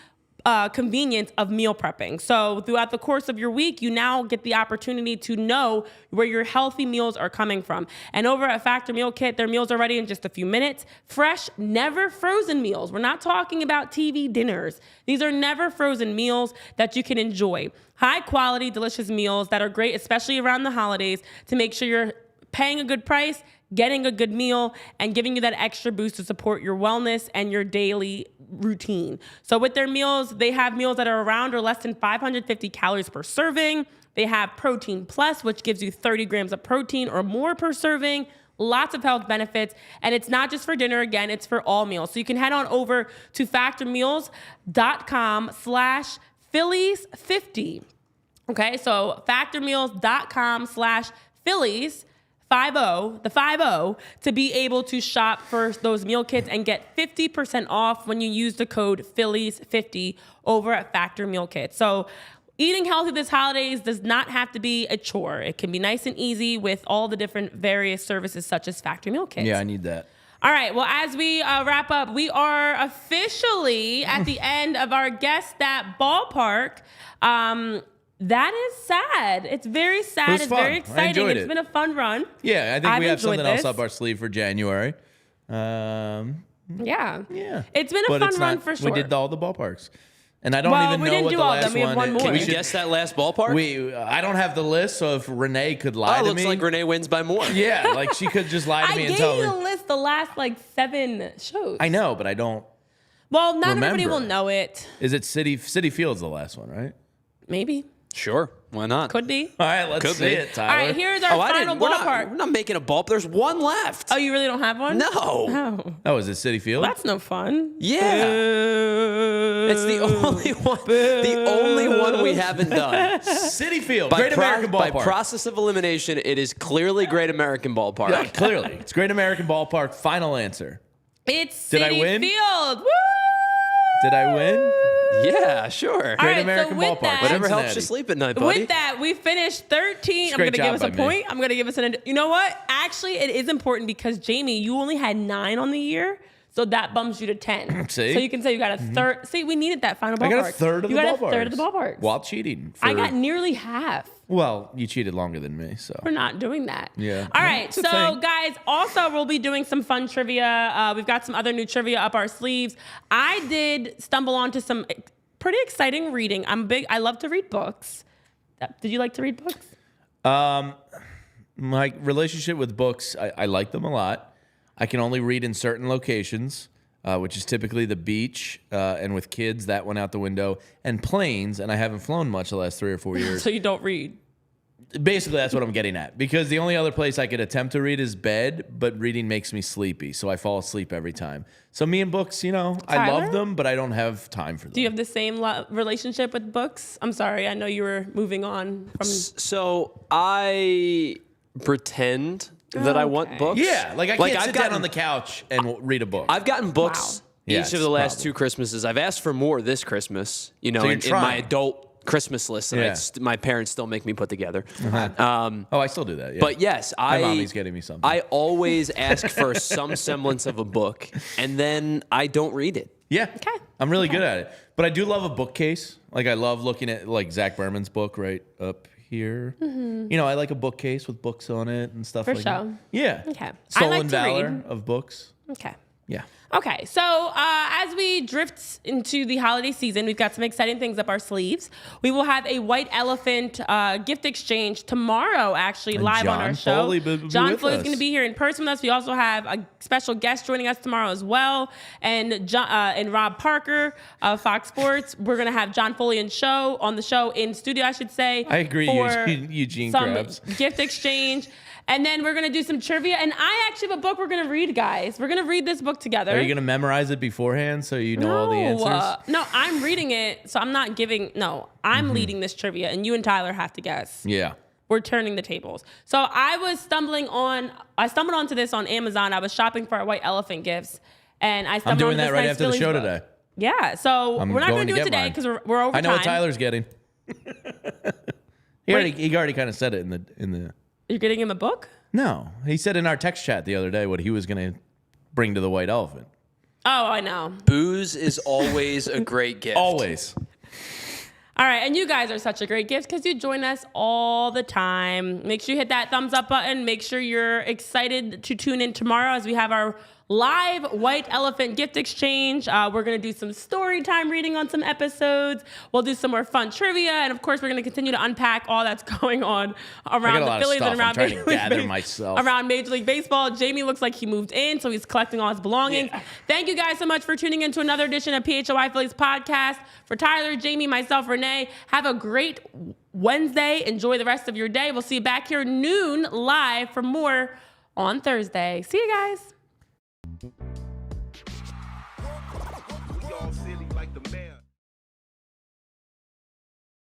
Speaker 1: convenience of meal prepping. So throughout the course of your week, you now get the opportunity to know where your healthy meals are coming from. And over at Factor Meal Kit, their meals are ready in just a few minutes. Fresh, never frozen meals. We're not talking about TV dinners. These are never frozen meals that you can enjoy. High quality, delicious meals that are great, especially around the holidays, to make sure you're paying a good price, getting a good meal, and giving you that extra boost to support your wellness and your daily routine. So with their meals, they have meals that are around or less than 550 calories per serving. They have Protein Plus, which gives you 30 grams of protein or more per serving. Lots of health benefits. And it's not just for dinner. Again, it's for all meals. So you can head on over to factormeals.com/Phillies50. Okay, so factormeals.com/Phillies50, the 50, to be able to shop for those meal kits and get 50% off when you use the code Phillies50 over at Factor Meal Kits. So eating healthy this holidays does not have to be a chore. It can be nice and easy with all the different various services such as Factor Meal Kits.
Speaker 2: Yeah, I need that.
Speaker 1: All right, well, as we wrap up, we are officially at the end of our Guess That Ballpark. That is sad. It's very sad.
Speaker 2: It was
Speaker 1: It's
Speaker 2: fun.
Speaker 1: very
Speaker 2: I
Speaker 1: exciting.
Speaker 2: enjoyed
Speaker 1: It's
Speaker 2: it.
Speaker 1: been a fun run.
Speaker 2: Yeah, I think
Speaker 1: I've
Speaker 2: we have
Speaker 1: enjoyed
Speaker 2: something else
Speaker 1: this.
Speaker 2: up our sleeve for January.
Speaker 1: Yeah.
Speaker 2: Yeah.
Speaker 1: It's been a
Speaker 2: But
Speaker 1: fun
Speaker 2: it's
Speaker 1: run
Speaker 2: not,
Speaker 1: for sure.
Speaker 2: We did all the ballparks. And I don't
Speaker 1: Well,
Speaker 2: even
Speaker 1: we
Speaker 2: know
Speaker 1: didn't
Speaker 2: what
Speaker 1: do
Speaker 2: the
Speaker 1: all of
Speaker 2: last
Speaker 1: them. We have one more.
Speaker 3: Can we
Speaker 2: should-
Speaker 3: guess that last ballpark?
Speaker 2: I don't have the list, so if Renee could lie
Speaker 3: Oh,
Speaker 2: to
Speaker 3: looks
Speaker 2: me.
Speaker 3: like Renee wins by more.
Speaker 2: Yeah, like she could just lie to
Speaker 1: I
Speaker 2: me and
Speaker 1: gave
Speaker 2: tell
Speaker 1: you
Speaker 2: me.
Speaker 1: the list the last like 7 shows.
Speaker 2: I know, but I don't.
Speaker 1: Well, not everybody
Speaker 2: remember.
Speaker 1: will know it.
Speaker 2: Is it City Field's the last one, right?
Speaker 1: Maybe.
Speaker 3: Sure, why not?
Speaker 1: Could be.
Speaker 2: All right, let's
Speaker 3: Could
Speaker 2: see
Speaker 3: be.
Speaker 2: it, Tyler.
Speaker 1: All right, here's our final
Speaker 3: We're
Speaker 1: ballpark.
Speaker 3: not making a ball. There's one left.
Speaker 1: Oh, you really don't have one?
Speaker 3: No.
Speaker 1: Oh,
Speaker 2: Oh, is it City Field?
Speaker 1: that's no fun.
Speaker 3: Yeah. It's the only one. The only one we haven't done.
Speaker 2: City Field,
Speaker 3: By
Speaker 2: Great American
Speaker 3: by
Speaker 2: Ballpark.
Speaker 3: process of elimination, it is clearly Great American Ballpark.
Speaker 2: Yeah, clearly, it's Great American Ballpark. Final answer.
Speaker 1: It's
Speaker 2: Did I
Speaker 1: City
Speaker 2: win?
Speaker 1: Field. Woo!
Speaker 2: Did I win?
Speaker 3: Yeah, sure.
Speaker 1: All
Speaker 2: Great
Speaker 1: right,
Speaker 2: American
Speaker 1: so with
Speaker 2: Ballpark.
Speaker 1: that-
Speaker 3: Whatever
Speaker 2: Cincinnati.
Speaker 3: helps you sleep at night, buddy.
Speaker 1: With that, we finished 13. I'm
Speaker 2: Great
Speaker 1: going to give
Speaker 2: job
Speaker 1: us a
Speaker 2: by me.
Speaker 1: point. I'm going to give us an. You know what? Actually, it is important because Jamie, you only had 9 on the year, so that bumps you to 10.
Speaker 2: See?
Speaker 1: So you can say you got a third. See, we needed that final ballpark.
Speaker 2: I got a third of
Speaker 1: you
Speaker 2: the
Speaker 1: got
Speaker 2: ballparks.
Speaker 1: a third of the ballparks.
Speaker 2: While cheating.
Speaker 1: I got nearly half.
Speaker 2: Well, you cheated longer than me, so.
Speaker 1: We're not doing that.
Speaker 2: Yeah.
Speaker 1: All
Speaker 2: No,
Speaker 1: right.
Speaker 2: it's a
Speaker 1: So,
Speaker 2: thing.
Speaker 1: guys, also we'll be doing some fun trivia. We've got some other new trivia up our sleeves. I did stumble onto some pretty exciting reading. I love to read books. Did you like to read books?
Speaker 2: My relationship with books, I like them a lot. I can only read in certain locations, which is typically the beach, and with kids, that went out the window, and planes, and I haven't flown much the last 3 or 4 years.
Speaker 1: So you don't read.
Speaker 2: Basically, that's what I'm getting at. Because the only other place I could attempt to read is bed, but reading makes me sleepy, so I fall asleep every time. So me and books, I
Speaker 1: Tyler?
Speaker 2: love them, but I don't have time for them.
Speaker 1: Do you have the same relationship with books? I'm sorry, I know you were moving on from.
Speaker 3: So I pretend that I want
Speaker 1: Okay.
Speaker 3: books.
Speaker 2: Yeah, like I can't
Speaker 3: I've
Speaker 2: sit down on the couch and read a book.
Speaker 3: I've gotten books each
Speaker 2: Yes,
Speaker 3: of the last
Speaker 2: probably.
Speaker 3: 2 Christmases. I've asked for more this Christmas,
Speaker 2: you're
Speaker 3: in my
Speaker 2: trying.
Speaker 3: adult Christmas list that
Speaker 2: Yeah.
Speaker 3: my parents still make me put together.
Speaker 2: I still do that, yeah.
Speaker 3: But yes,
Speaker 2: My mommy's getting me something.
Speaker 3: I always ask for some semblance of a book, and then I don't read it.
Speaker 2: Yeah.
Speaker 1: Okay.
Speaker 2: I'm really good at it. But I do love a bookcase. Like I love looking at like Zach Berman's book right up here. I like a bookcase with books on it and stuff
Speaker 1: For
Speaker 2: like
Speaker 1: sure.
Speaker 2: that. Yeah.
Speaker 1: Okay. I
Speaker 2: Stolen
Speaker 1: like to
Speaker 2: Valor
Speaker 1: read.
Speaker 2: of books.
Speaker 1: Okay.
Speaker 2: Yeah.
Speaker 1: Okay, so as we drift into the holiday season, we've got some exciting things up our sleeves. We will have a White Elephant gift exchange tomorrow, actually,
Speaker 2: And
Speaker 1: live on our
Speaker 2: John
Speaker 1: show.
Speaker 2: Foley will be
Speaker 1: John
Speaker 2: with
Speaker 1: Foley is
Speaker 2: us.
Speaker 1: going to be here in person with us. We also have a special guest joining us tomorrow as well, and Rob Parker of Fox Sports. We're going to have John Foley on the show in studio, I should say.
Speaker 2: I agree,
Speaker 1: for
Speaker 2: Eugene
Speaker 1: some
Speaker 2: Krabs.
Speaker 1: gift exchange. And then we're going to do some trivia. And I actually have a book we're going to read, guys. We're going to read this book together.
Speaker 2: Are you going to memorize it beforehand so you know all the answers?
Speaker 1: No, I'm reading it, so I'm not giving. No, I'm leading this trivia, and you and Tyler have to guess.
Speaker 2: Yeah.
Speaker 1: We're turning the tables. So I stumbled onto this on Amazon. I was shopping for our White Elephant gifts, and I
Speaker 2: I'm
Speaker 1: stumbled
Speaker 2: doing
Speaker 1: on
Speaker 2: that
Speaker 1: this
Speaker 2: right
Speaker 1: nice
Speaker 2: after the
Speaker 1: Phillies
Speaker 2: show
Speaker 1: book.
Speaker 2: today.
Speaker 1: Yeah, so
Speaker 2: I'm
Speaker 1: we're not
Speaker 2: going
Speaker 1: going to do it today
Speaker 2: mine.
Speaker 1: because we're over
Speaker 2: I know
Speaker 1: time.
Speaker 2: what Tyler's getting. He already kind of said it in the.
Speaker 1: You're getting him a book?
Speaker 2: No, he said in our text chat the other day what he was going to bring to the White Elephant.
Speaker 1: Oh, I know.
Speaker 3: Booze is always a great gift.
Speaker 2: Always.
Speaker 1: All right, and you guys are such a great gift because you join us all the time. Make sure you hit that thumbs up button. Make sure you're excited to tune in tomorrow as we have our live White Elephant gift exchange. We're going to do some story time reading on some episodes. We'll do some more fun trivia. And of course, we're going to continue to unpack all that's going on around the Phillies and around
Speaker 2: I'm trying to gather myself.
Speaker 1: around Major League Baseball. Jamie looks like he moved in, so he's collecting all his belongings. Yeah. Thank you guys so much for tuning in to another edition of PHLY Phillies podcast. For Tyler, Jamie, myself, Renee, have a great Wednesday. Enjoy the rest of your day. We'll see you back here noon live for more on Thursday. See you guys.